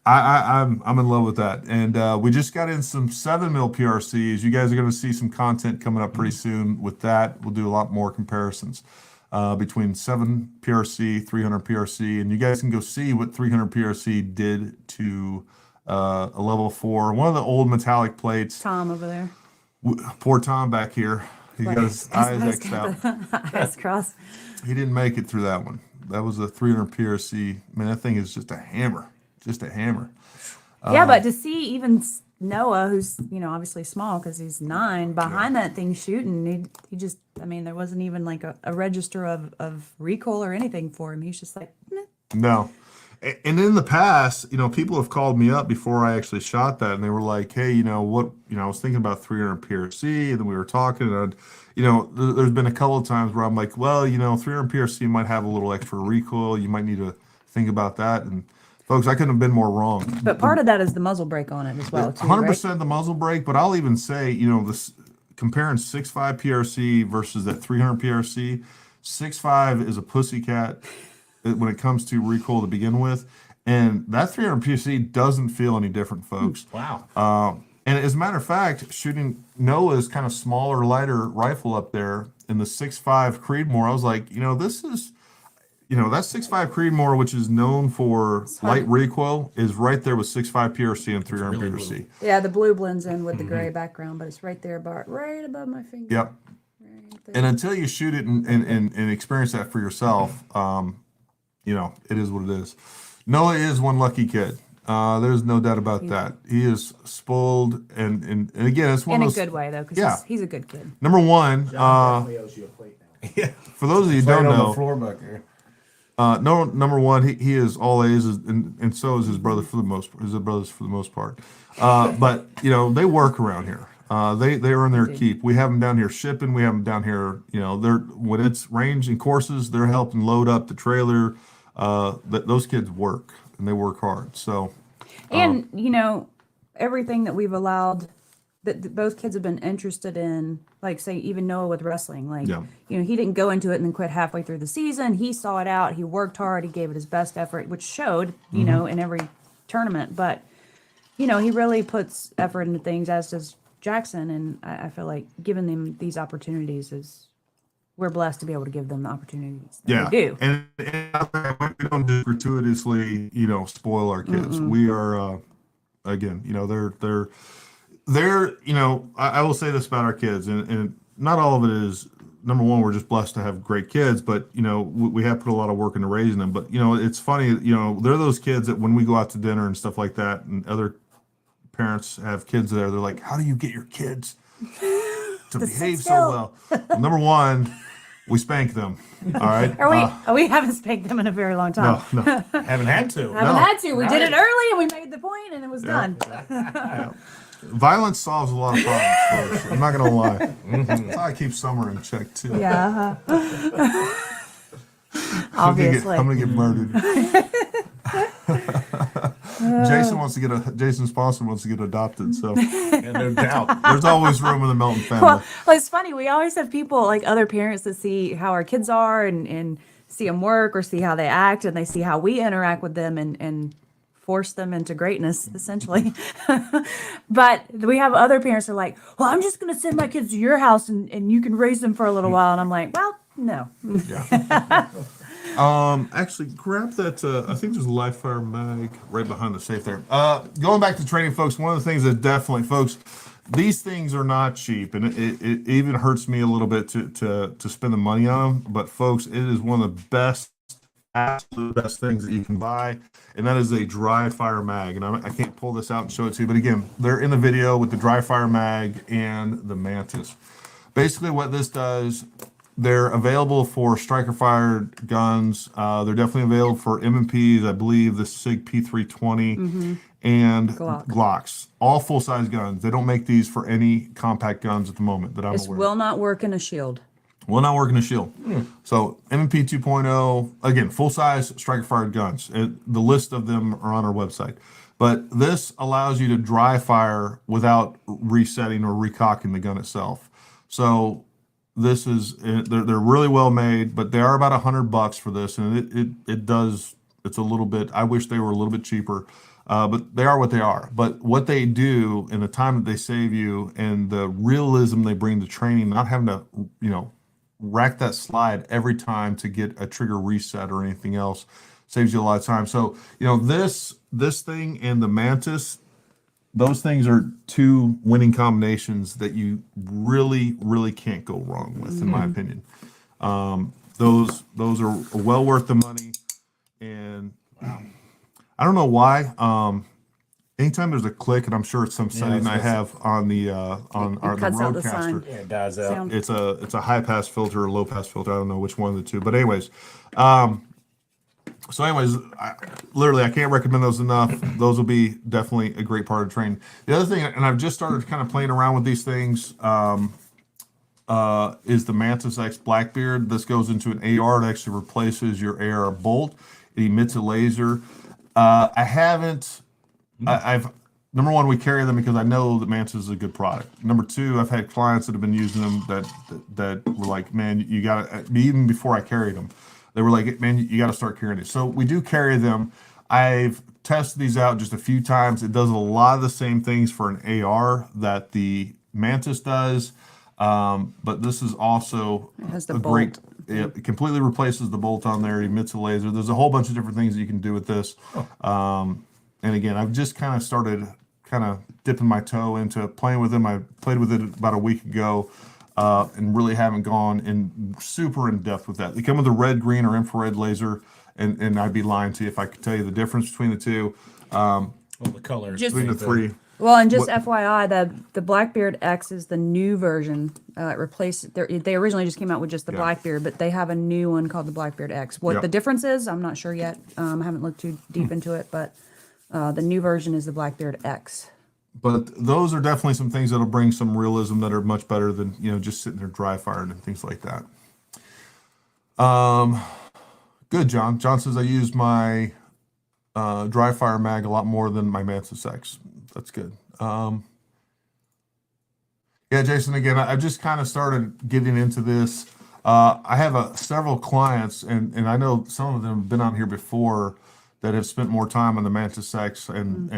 Speaker 2: I'm in love with that. And we just got in some 7mm PRCs. You guys are going to see some content coming up pretty soon with that. We'll do a lot more comparisons between 7 PRC, 300 PRC, and you guys can go see what 300 PRC did to a level 4. One of the old metallic plates.
Speaker 1: Tom over there.
Speaker 2: Poor Tom back here. He got his eyes X'd out.
Speaker 1: Eyes crossed.
Speaker 2: He didn't make it through that one. That was a 300 PRC. Man, that thing is just a hammer. Just a hammer.
Speaker 1: Yeah, but to see even Noah, who's obviously small because he's 9, behind that thing shooting, he just, there wasn't even like a register of recoil or anything for him. He's just like, meh.
Speaker 2: No. And in the past, people have called me up before I actually shot that, and they were like, "Hey, what? I was thinking about 300 PRC," and then we were talking, and there's been a couple of times where I'm like, "Well, 300 PRC might have a little extra recoil. You might need to think about that." And folks, I couldn't have been more wrong.
Speaker 1: But part of that is the muzzle brake on it as well, too,
Speaker 2: 100% the muzzle brake, but I'll even say, this comparing 6.5 PRC versus that 300 PRC, 6.5 is a pussycat when it comes to recoil to begin with, and that 300 PRC doesn't feel any different, folks.
Speaker 3: Wow.
Speaker 2: And as a matter of fact, shooting Noah's kind of smaller, lighter rifle up there in the 6.5 Creedmoor, I was like, this is, that 6.5 Creedmoor, which is known for light recoil, is right there with 6.5 PRC and 300
Speaker 3: really
Speaker 2: PRC.
Speaker 3: blue.
Speaker 1: Yeah, the blue blends in with the gray background, but it's right there, right above my finger.
Speaker 2: Yep.
Speaker 1: Right there.
Speaker 2: And until you shoot it and experience that for yourself, it is what it is. Noah is one lucky kid. There's no doubt about that. He is spoiled, and again, it's one
Speaker 1: In a
Speaker 2: of those.
Speaker 1: good way, though, because
Speaker 2: Yeah.
Speaker 1: he's a good kid.
Speaker 2: Number one,
Speaker 4: John definitely owes you a plate now.
Speaker 3: Yeah.
Speaker 2: for those of you who
Speaker 3: Laying
Speaker 2: don't
Speaker 3: on the
Speaker 2: know,
Speaker 3: floor back there.
Speaker 2: no, number one, he is all A's, and so is his brother for the most. His brothers for the most part. But they work around here. They earn their keep. We have them down here shipping. We have them down here. They're when it's range and courses, they're helping load up the trailer. Those kids work and they work hard. So,
Speaker 1: And, everything that we've allowed that both kids have been interested in, like, say, even Noah with wrestling, like,
Speaker 2: Yeah.
Speaker 1: he didn't go into it and then quit halfway through the season. He saw it out. He worked hard. He gave it his best effort, which showed, in every tournament. But, he really puts effort into things, as does Jackson. And I feel like giving them these opportunities we're blessed to be able to give them the opportunities that we do.
Speaker 2: And we don't just gratuitously, spoil our kids. We are, again, they're, I will say this about our kids, and not all of it is, number one, we're just blessed to have great kids, but, we have put a lot of work into raising them. But, it's funny, they're those kids that when we go out to dinner and stuff like that, and other parents have kids there, they're like, how do you get your kids to behave so well? Number one, we spank them. All right.
Speaker 1: We haven't spanked them in a very long time.
Speaker 2: No.
Speaker 3: Haven't had to.
Speaker 1: Haven't had to. We did it early and we made the point and it was done.
Speaker 2: Violence solves a lot of problems, folks. I'm not gonna lie. That's how I keep Summer in check too.
Speaker 1: Yeah. Obviously.
Speaker 2: I'm gonna get murdered. Jason's sponsor wants to get adopted, so
Speaker 3: Yeah, no doubt.
Speaker 2: there's always room in the Melton family.
Speaker 1: Well, it's funny. We always have people, like other parents, that see how our kids are and see them work or see how they act, and they see how we interact with them and force them into greatness, essentially. But we have other parents who are like, well, I'm just going to send my kids to your house and you can raise them for a little while. And I'm like, well, no.
Speaker 2: Yeah. Actually, grab that. I think there's a live fire mag right behind the safe there. Going back to training, folks, one of the things that definitely, folks, these things are not cheap, and it even hurts me a little bit to spend the money on them. But folks, it is one of the best, absolute best things that you can buy, and that is a dry fire mag. And I can't pull this out and show it to you, but again, they're in the video with the dry fire mag and the Mantis. Basically, what this does. They're available for striker-fired guns. They're definitely available for M&Ps. I believe the SIG P320 and Glocks. All full-size guns. They don't make these for any compact guns at the moment that I'm
Speaker 1: This
Speaker 2: aware
Speaker 1: will
Speaker 2: of.
Speaker 1: not work in a shield.
Speaker 2: Will not work in a shield. So M&P 2.0, again, full-size striker-fired guns. The list of them are on our website. But this allows you to dry fire without resetting or recocking the gun itself. So this is they're really well made, but they are about $100 for this, and it does. It's a little bit. I wish they were a little bit cheaper, but they are what they are. But what they do and the time that they save you and the realism they bring to training, not having to rack that slide every time to get a trigger reset or anything else, saves you a lot of time. So this thing and the Mantis. Those things are two winning combinations that you really, really can't go wrong with, in my opinion. Those are well worth the money, and I don't know why. Anytime there's a click, and I'm sure it's some setting I have on the
Speaker 1: cuts out the sign.
Speaker 2: Roadcaster.
Speaker 3: Yeah, it dies out.
Speaker 2: It's a high pass filter or low pass filter. I don't know which one of the two, but anyways, So anyways, I can't recommend those enough. Those will be definitely a great part of training. The other thing, and I've just started kind of playing around with these things, is the Mantis X Blackbeard. This goes into an AR. It actually replaces your AR bolt. It emits a laser. I've number one, we carry them because I know that Mantis is a good product. Number two, I've had clients that have been using them that were like, man, you got to, even before I carried them, they were like, man, you got to start carrying it. So we do carry them. I've tested these out just a few times. It does a lot of the same things for an AR that the Mantis does. But this is also
Speaker 1: has the
Speaker 2: great.
Speaker 1: bolt.
Speaker 2: It completely replaces the bolt on there. It emits a laser. There's a whole bunch of different things that you can do with this. And again, I've just kind of started dipping my toe into playing with them. I played with it about a week ago, and really haven't gone in super in depth with that. They come with a red, green, or infrared laser, and I'd be lying to you if I could tell you the difference between the two.
Speaker 3: Well, the colors.
Speaker 2: Between the three.
Speaker 1: Well, and just FYI, the Blackbeard X is the new version. It replaced. They originally just came out with just the Blackbeard, but they have a new one called the Blackbeard X. What the difference is, I'm not sure yet. I haven't looked too deep into it, but the new version is the Blackbeard X.
Speaker 2: But those are definitely some things that'll bring some realism that are much better than just sitting there dry firing and things like that. Good, John. John says I use my dry fire mag a lot more than my Mantis X. That's good. Yeah, Jason, again, I've just kind of started getting into this. I have several clients, and I know some of them have been on here before that have spent more time on the Mantis X, and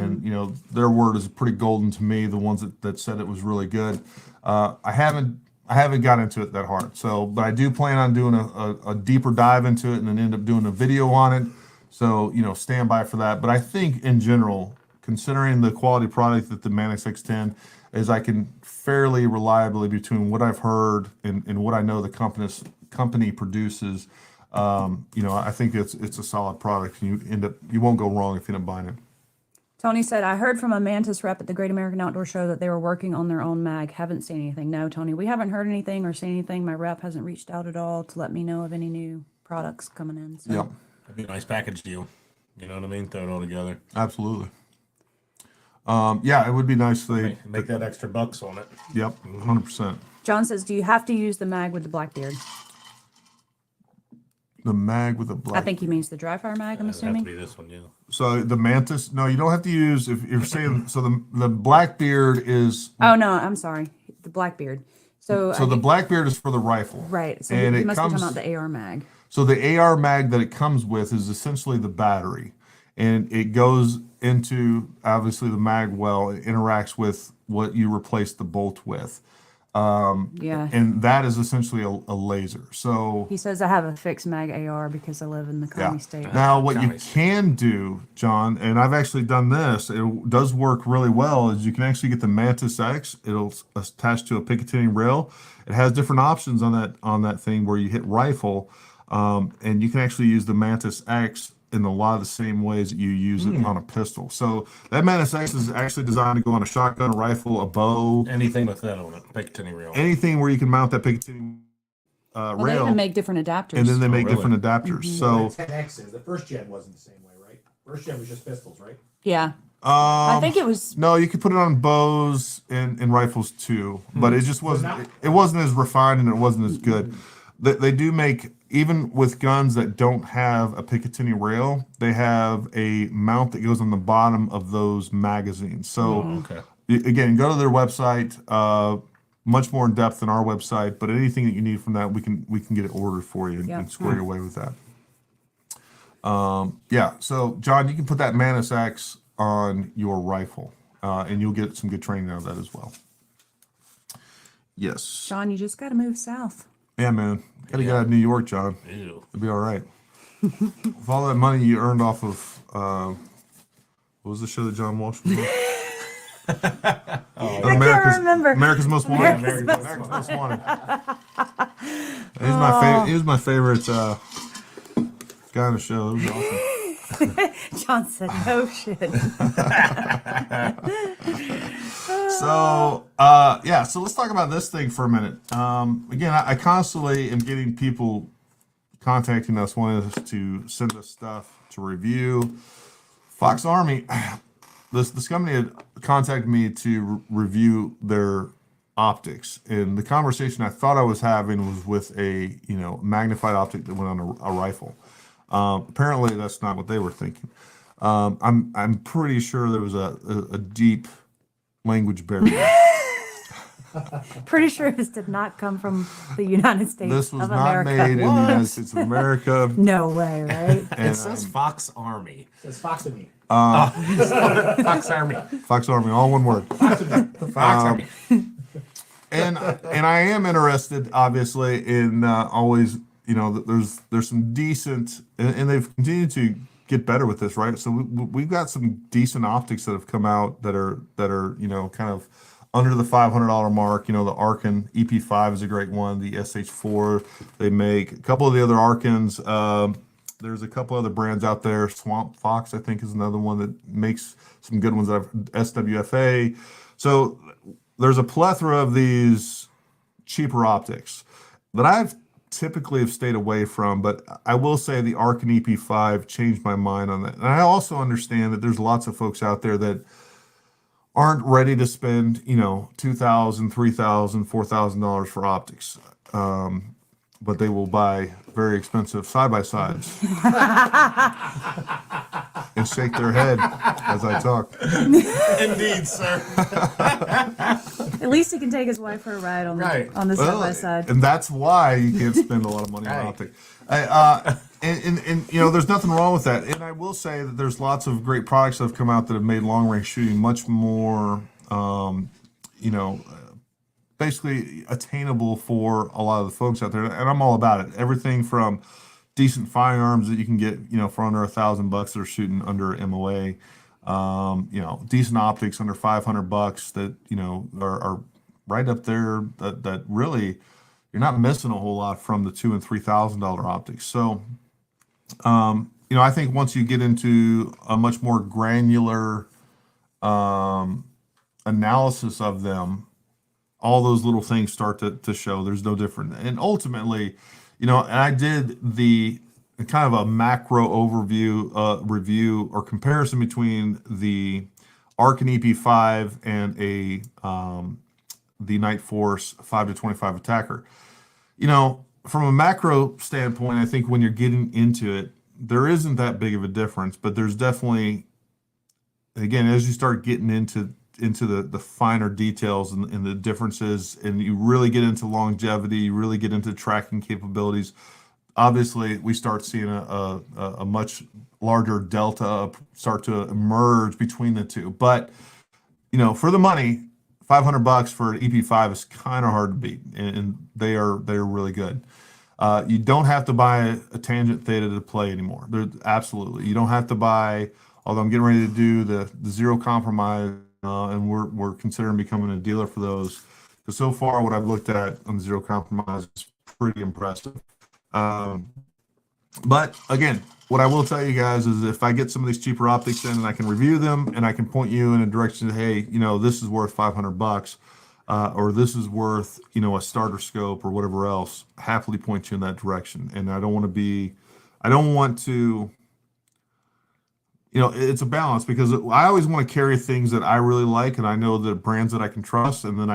Speaker 2: their word is pretty golden to me. The ones that said it was really good. I haven't got into it that hard. But I do plan on doing a deeper dive into it, and then end up doing a video on it. So stand by for that. But I think in general, considering the quality product that the Mantis X10 is, I can fairly reliably, between what I've heard and what I know the company produces, I think it's a solid product. You won't go wrong if you end up buying it.
Speaker 1: Tony said, I heard from a Mantis rep at the Great American Outdoor Show that they were working on their own mag. Haven't seen anything. No, Tony, we haven't heard anything or seen anything. My rep hasn't reached out at all to let me know of any new products coming in. So.
Speaker 2: Yep.
Speaker 3: It'd be a nice package deal. You know what I mean? Throw it all together.
Speaker 2: Absolutely. It would be nice if they
Speaker 3: make that extra bucks on it.
Speaker 2: Yep, 100%.
Speaker 1: John says, do you have to use the mag with the Blackbeard?
Speaker 2: The mag with the black.
Speaker 1: I think he means the dry fire mag, I'm
Speaker 3: It'd have
Speaker 1: assuming.
Speaker 3: to be this one, yeah.
Speaker 2: So the Mantis, no, you don't have to use, if you're saying, so the Blackbeard is.
Speaker 1: Oh, no, I'm sorry. The Blackbeard. So
Speaker 2: the Blackbeard is for the rifle.
Speaker 1: Right. So
Speaker 2: and
Speaker 1: he
Speaker 2: it
Speaker 1: must
Speaker 2: comes,
Speaker 1: be talking about the AR mag.
Speaker 2: So the AR mag that it comes with is essentially the battery. And it goes into, obviously, the mag well. It interacts with what you replace the bolt with. And that is essentially a laser. So
Speaker 1: he says I have a fixed mag AR because I live in the county state.
Speaker 2: Now, what you can do, John, and I've actually done this, it does work really well, is you can actually get the Mantis X. It'll attach to a Picatinny rail. It has different options on that thing where you hit rifle, and you can actually use the Mantis X in a lot of the same ways that you use it on a pistol. So that Mantis X is actually designed to go on a shotgun, a rifle, a bow.
Speaker 3: Anything with that on it, Picatinny rail.
Speaker 2: Anything where you can mount that Picatinny rail.
Speaker 1: They even make different adapters.
Speaker 2: And then they make different adapters. So
Speaker 4: the 10X is. The first gen wasn't the same way, right? First gen was just pistols, right?
Speaker 1: Yeah. I think it was.
Speaker 2: No, you could put it on bows and rifles too, but it just wasn't. It wasn't as refined and it wasn't as good. They do make, even with guns that don't have a Picatinny rail, they have a mount that goes on the bottom of those magazines. So again, go to their website. Much more in depth than our website, but anything that you need from that, we can get it ordered for you and square you away with that. So John, you can put that Mantis X on your rifle, and you'll get some good training out of that as well. Yes.
Speaker 1: John, you just got to move south.
Speaker 2: Yeah, man. Gotta get out of New York, John.
Speaker 3: Ew.
Speaker 2: It'll be all right. With all that money you earned off of, what was the show that John Walsh was on?
Speaker 1: I can't remember.
Speaker 2: America's Most Wanted.
Speaker 1: America's
Speaker 2: Most Wanted. He was my favorite guy on the show. It was awesome.
Speaker 1: John said, "Oh shit."
Speaker 2: So let's talk about this thing for a minute. Again, I constantly am getting people contacting us, wanting us to send us stuff to review. Fox Army, this company had contacted me to review their optics, and the conversation I thought I was having was with a magnified optic that went on a rifle. Apparently, that's not what they were thinking. I'm pretty sure there was a deep language barrier.
Speaker 1: Pretty sure this did not come from the United States
Speaker 2: This was
Speaker 1: of
Speaker 2: not
Speaker 1: America.
Speaker 2: made in the United States of America.
Speaker 1: No way, right?
Speaker 2: And,
Speaker 3: It says Fox Army.
Speaker 4: Says Fox and me.
Speaker 3: Fox Army.
Speaker 2: Fox Army, all one word.
Speaker 3: Fox Army.
Speaker 2: And I am interested, obviously, in always, there's some decent, and they've continued to get better with this, right? So we've got some decent optics that have come out that are kind of under the $500 mark. The Arkin EP5 is a great one. The SH4 they make. A couple of the other Arkins. There's a couple other brands out there. Swamp Fox, I think, is another one that makes some good ones. SWFA. So there's a plethora of these cheaper optics that I've typically have stayed away from, but I will say the Arkin EP5 changed my mind on that. And I also understand that there's lots of folks out there that aren't ready to spend, $2,000, $3,000, $4,000 for optics. But they will buy very expensive side-by-sides and shake their head as I talk.
Speaker 3: Indeed, sir.
Speaker 1: At least he can take his wife for a ride on
Speaker 3: Right.
Speaker 1: the side by side.
Speaker 2: And that's why you can't spend a lot of money on
Speaker 3: Right.
Speaker 2: optic. And there's nothing wrong with that. And I will say that there's lots of great products that have come out that have made long-range shooting much more, basically attainable for a lot of the folks out there. And I'm all about it. Everything from decent firearms that you can get, for under $1,000 that are shooting under MOA. Decent optics under $500 that are right up there. That really you're not missing a whole lot from the $2,000 and $3,000 optics. So, I think once you get into a much more granular analysis of them, all those little things start to show. There's no different. And ultimately, and I did the kind of a macro overview review or comparison between the Arkin EP5 and the Night Force 5-25 attacker. From a macro standpoint, I think when you're getting into it, there isn't that big of a difference, but there's definitely, again, as you start getting into the finer details and the differences, and you really get into longevity, you really get into tracking capabilities, obviously we start seeing a much larger delta start to emerge between the two. But for the money, $500 for an EP5 is kind of hard to beat, and they are really good. You don't have to buy a tangent theta to play anymore. Absolutely, you don't have to buy. Although I'm getting ready to do the zero compromise, and we're considering becoming a dealer for those. Because so far, what I've looked at on the zero compromise is pretty impressive. But again, what I will tell you guys is if I get some of these cheaper optics in and I can review them and I can point you in a direction, hey, this is worth $500, or this is worth, a starter scope or whatever else, happily point you in that direction. And I don't want to, it's a balance, because I always want to carry things that I really like, and I know the brands that I can trust, and then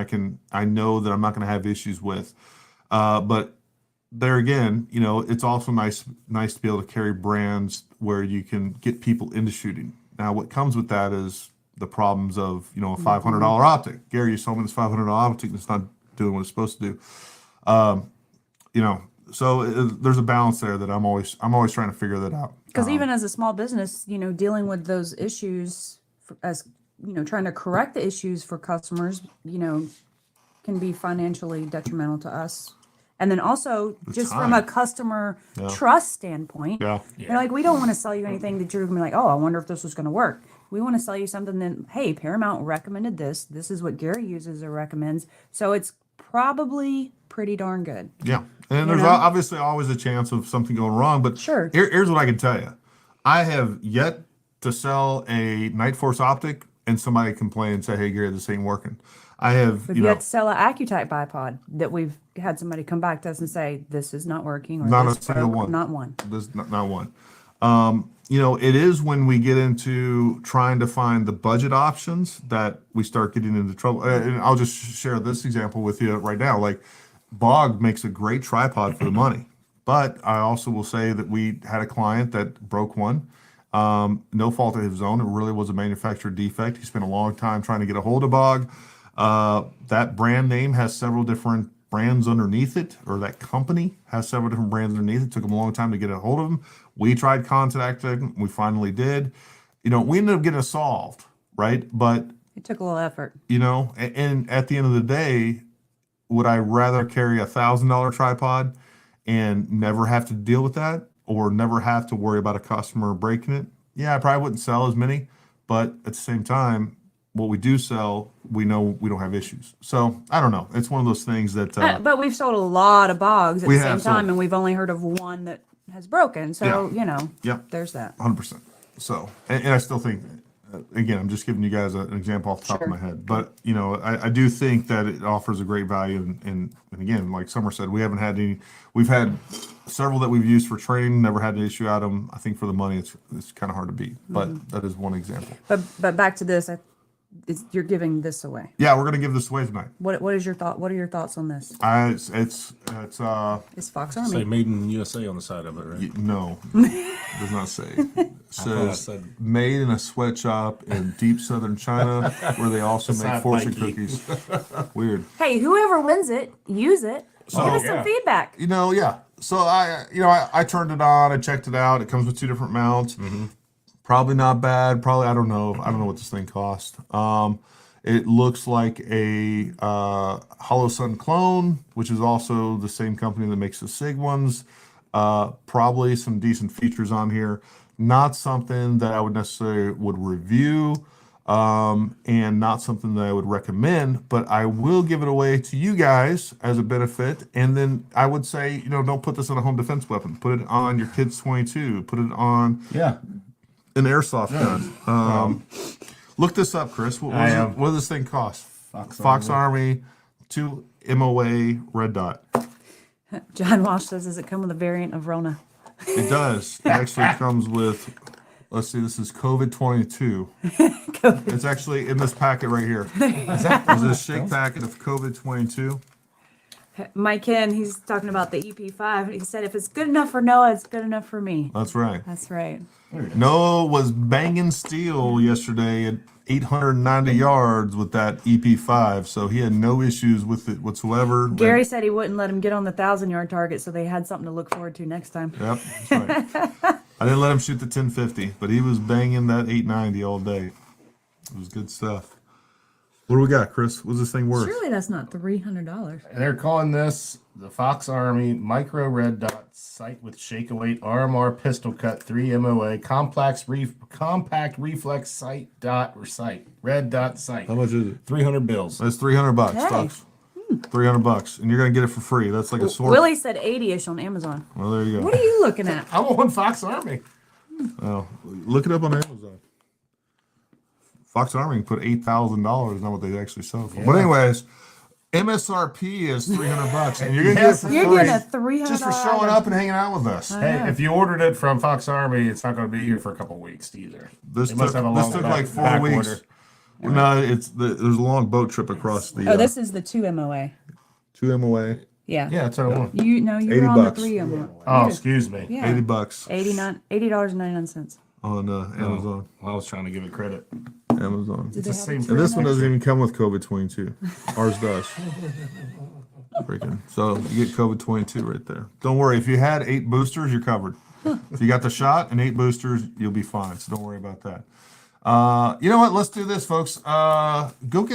Speaker 2: I know that I'm not going to have issues with. But there again, it's also nice to be able to carry brands where you can get people into shooting. Now, what comes with that is the problems of, a $500 optic. Gary, you sold me this $500 optic and it's not doing what it's supposed to do. So there's a balance there that I'm always trying to figure that out.
Speaker 1: Because even as a small business, dealing with those issues trying to correct the issues for customers, can be financially detrimental to us. And then also just from a customer trust standpoint, we don't want to sell you anything that you're going to be like, oh, I wonder if this was going to work. We want to sell you something that, hey, Paramount recommended this. This is what Gary uses or recommends. So it's probably pretty darn good.
Speaker 2: Yeah. And there's obviously always a chance of something going wrong. But
Speaker 1: sure.
Speaker 2: Here's what I can tell you. I have yet to sell a Night Force optic and somebody complain and say, hey, Gary, this ain't working. I have,
Speaker 1: If
Speaker 2: you
Speaker 1: you
Speaker 2: know,
Speaker 1: had to sell an AccuType bipod that we've had somebody come back to us and say, this is not working, or
Speaker 2: not a
Speaker 1: this
Speaker 2: single
Speaker 1: broke,"
Speaker 2: one.
Speaker 1: Not one.
Speaker 2: There's not one. You know, it is when we get into trying to find the budget options that we start getting into trouble. And I'll just share this example with you right now. Like, Bog makes a great tripod for the money, but I also will say that we had a client that broke one. No fault of his own. It really was a manufacturer defect. He spent a long time trying to get a hold of Bog. That brand name has several different brands underneath it, or that company has several different brands underneath it. Took them a long time to get a hold of them. We tried contacting them. We finally did. You know, we ended up getting it solved, right? But,
Speaker 1: It took a little effort.
Speaker 2: you know, and at the end of the day, would I rather carry $1,000 tripod and never have to deal with that, or never have to worry about a customer breaking it? Yeah, I probably wouldn't sell as many, but at the same time, what we do sell, we know we don't have issues. So I don't know. It's one of those things that
Speaker 1: But we've sold a lot of Bogs at
Speaker 2: We
Speaker 1: the same
Speaker 2: have
Speaker 1: time,
Speaker 2: sold.
Speaker 1: and we've only heard of one that has broken. So,
Speaker 2: Yeah.
Speaker 1: you know,
Speaker 2: Yep.
Speaker 1: there's that.
Speaker 2: 100%. So, and I still think, again, I'm just giving you guys an example off the top
Speaker 1: Sure.
Speaker 2: of my head, but you know, I do think that it offers a great value. And again, like Summer said, we haven't had any. We've had several that we've used for training, never had an issue out of them. I think for the money, it's kind of hard to beat, but that is one example.
Speaker 1: But back to this, you're giving this away.
Speaker 2: Yeah, we're gonna give this away tonight.
Speaker 1: What is your thought? What are your thoughts on this?
Speaker 2: It's
Speaker 1: It's Fox
Speaker 3: Say
Speaker 1: Army.
Speaker 3: made in USA on the side of it, right?
Speaker 2: no, does not say. It
Speaker 3: thought I
Speaker 2: says
Speaker 3: said-
Speaker 2: made in a sweatshop in deep southern China, where they also make
Speaker 3: not
Speaker 2: fortune
Speaker 3: Nike.
Speaker 2: cookies. Weird.
Speaker 1: Hey, whoever wins it, use it. Give us
Speaker 3: yeah.
Speaker 1: some feedback.
Speaker 2: You know, yeah. So I turned it on. I checked it out. It comes with two different mounts. Probably not bad. Probably I don't know what this thing cost. It looks like a Hollow Sun clone, which is also the same company that makes the SIG ones. Probably some decent features on here. Not something that I would necessarily would review, and not something that I would recommend. But I will give it away to you guys as a benefit. And then I would say, don't put this on a home defense weapon. Put it on your kid's 22. Put it on
Speaker 3: Yeah.
Speaker 2: an airsoft gun. Look this up, Chris. What does this thing cost? Fox Army 2 MOA red dot.
Speaker 1: John Walsh says, does it come with a variant of Rona?
Speaker 2: It does. It actually comes with, let's see, this is COVID-22. It's actually in this packet right here. There's a shake packet of COVID-22.
Speaker 1: Mike Ken, he's talking about the EP5. He said, if it's good enough for Noah, it's good enough for me.
Speaker 2: That's right.
Speaker 1: That's right.
Speaker 2: Noah was banging steel yesterday at 890 yards with that EP5, so he had no issues with it whatsoever.
Speaker 1: Gary said he wouldn't let him get on the 1,000-yard target, so they had something to look forward to next time.
Speaker 2: Yep, that's right. I didn't let him shoot the 1050, but he was banging that 890 all day. It was good stuff. What do we got, Chris? What's this thing worth?
Speaker 1: Surely that's not $300.
Speaker 3: And they're calling this the Fox Army Micro Red Dot Sight with Shake Away RMR Pistol Cut 3 MOA Compact Reflex Sight Dot or Sight Red Dot Sight.
Speaker 2: How much is it?
Speaker 3: 300 bills.
Speaker 2: That's $300,
Speaker 1: Hey.
Speaker 2: folks. $300, and you're gonna get it for free. That's like a sword.
Speaker 1: Willie said 80-ish on Amazon.
Speaker 2: Well, there you go.
Speaker 1: What are you looking at?
Speaker 3: I'm on Fox Army.
Speaker 2: Oh, look it up on Amazon. Fox Army can put $8,000, not what they actually sell for. But anyways, MSRP is $300, and you're gonna get it for
Speaker 1: You're
Speaker 2: free
Speaker 1: getting a $300
Speaker 2: just for showing up and hanging out with us.
Speaker 3: Hey, if you ordered it from Fox Army, it's not going to be here for a couple weeks either.
Speaker 2: This
Speaker 3: They must
Speaker 2: took,
Speaker 3: have a
Speaker 2: this
Speaker 3: long
Speaker 2: took
Speaker 3: back-
Speaker 2: like 4
Speaker 3: back
Speaker 2: weeks.
Speaker 3: order.
Speaker 2: No, there's a long boat trip across the
Speaker 1: Oh, this is the 2 MOA.
Speaker 2: 2 MOA,
Speaker 1: Yeah.
Speaker 3: Yeah, that's what I want.
Speaker 1: You're
Speaker 2: $80
Speaker 1: on the 3 MOA.
Speaker 3: Oh, excuse me.
Speaker 1: Yeah.
Speaker 2: $80
Speaker 1: $80.99.
Speaker 2: on Amazon.
Speaker 3: Well, I was trying to give it credit.
Speaker 2: Amazon.
Speaker 1: Did they
Speaker 3: the
Speaker 1: have
Speaker 3: same
Speaker 1: it
Speaker 2: And this one
Speaker 1: $300?
Speaker 2: doesn't even come with COVID-22. Ours does. Freaking. So you get COVID-22 right there. Don't worry. If you had 8 boosters, you're covered. If you got the shot and 8 boosters, you'll be fine. So don't worry about that. You know what? Let's do this, folks. Go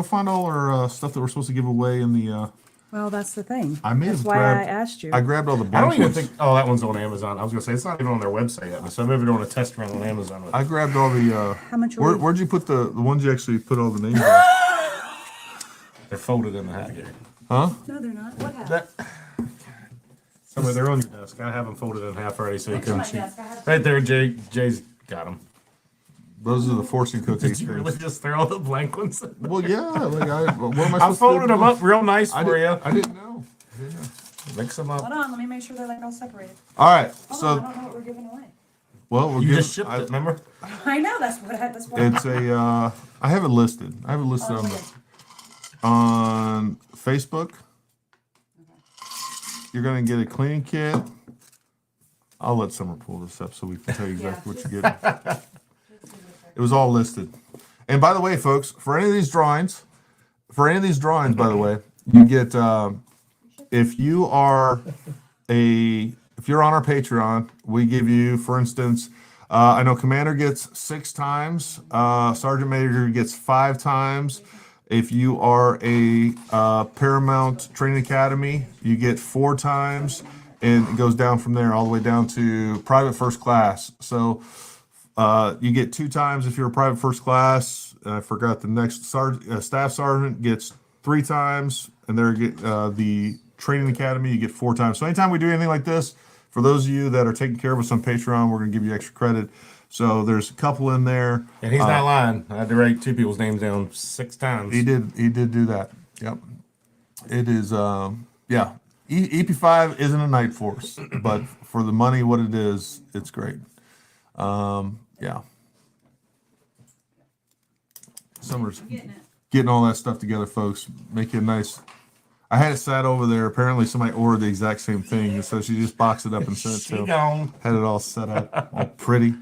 Speaker 2: find all our stuff that we're supposed to give away in the.
Speaker 1: Well, that's the thing.
Speaker 2: I may
Speaker 1: That's
Speaker 2: have
Speaker 1: why
Speaker 2: grabbed.
Speaker 1: I asked you.
Speaker 2: I grabbed all the
Speaker 3: I don't
Speaker 2: blank
Speaker 3: even
Speaker 2: ones.
Speaker 3: think. Oh, that one's on Amazon. I was going to say it's not even on their website yet. So maybe doing a test run on Amazon. With
Speaker 2: I grabbed all the.
Speaker 1: How much were we-
Speaker 2: Where'd you put the ones you actually put all the names on?
Speaker 3: They're folded in the hat here.
Speaker 2: Huh?
Speaker 1: No, they're not. What happened?
Speaker 3: Somewhere they're on your desk. I have them folded in half already, so you couldn't
Speaker 1: my
Speaker 3: see.
Speaker 1: desk? I have-
Speaker 3: Right there, Jay's got them.
Speaker 2: Those are the fortune cookie
Speaker 3: Did you really
Speaker 2: things.
Speaker 3: just throw the blank ones in there?
Speaker 2: Well, yeah. Like, what am I
Speaker 3: I
Speaker 2: supposed to
Speaker 3: folded
Speaker 2: do?
Speaker 3: them up real nice
Speaker 2: I
Speaker 3: for
Speaker 2: didn't,
Speaker 3: you.
Speaker 2: I didn't know.
Speaker 3: Mix them
Speaker 1: Hold
Speaker 3: up.
Speaker 1: on, let me make sure they're like all separated.
Speaker 2: All right.
Speaker 1: Hold on, I
Speaker 2: So,
Speaker 1: don't know what we're giving away.
Speaker 2: well, we're
Speaker 3: You
Speaker 2: giving,
Speaker 3: just shipped it, remember?
Speaker 1: I know, that's what.
Speaker 2: it's a, I have it listed. I have it listed
Speaker 1: Oh,
Speaker 2: on,
Speaker 1: okay.
Speaker 2: on Facebook. You're going to get a cleaning kit. I'll let Summer pull this up so we can tell you exactly what you're getting. It was all listed. And by the way, folks, for any of these drawings, by the way, you get, if you're on our Patreon, we give you, for instance, I know Commander gets 6 times, Sergeant Major gets 5 times. If you are a Paramount Training Academy, you get 4 times, and it goes down from there all the way down to Private First Class. So you get 2 times if you're a Private First Class. I forgot the next Staff Sergeant gets 3 times, and there get the Training Academy you get 4 times. So anytime we do anything like this, for those of you that are taking care of us on Patreon, we're going to give you extra credit. So there's a couple in there.
Speaker 3: And he's not lying. I had to write 2 people's names down 6 times.
Speaker 2: He did do that. Yep. It is yeah. EP5 isn't a night force, but for the money what it is, it's great. Yeah. Summer's getting all that stuff together, folks. Make it nice. I had it sat over there. Apparently somebody ordered the exact same thing, and so she just boxed it up and sent it
Speaker 3: She
Speaker 2: to him.
Speaker 3: gone.
Speaker 2: Had it all set up, all pretty.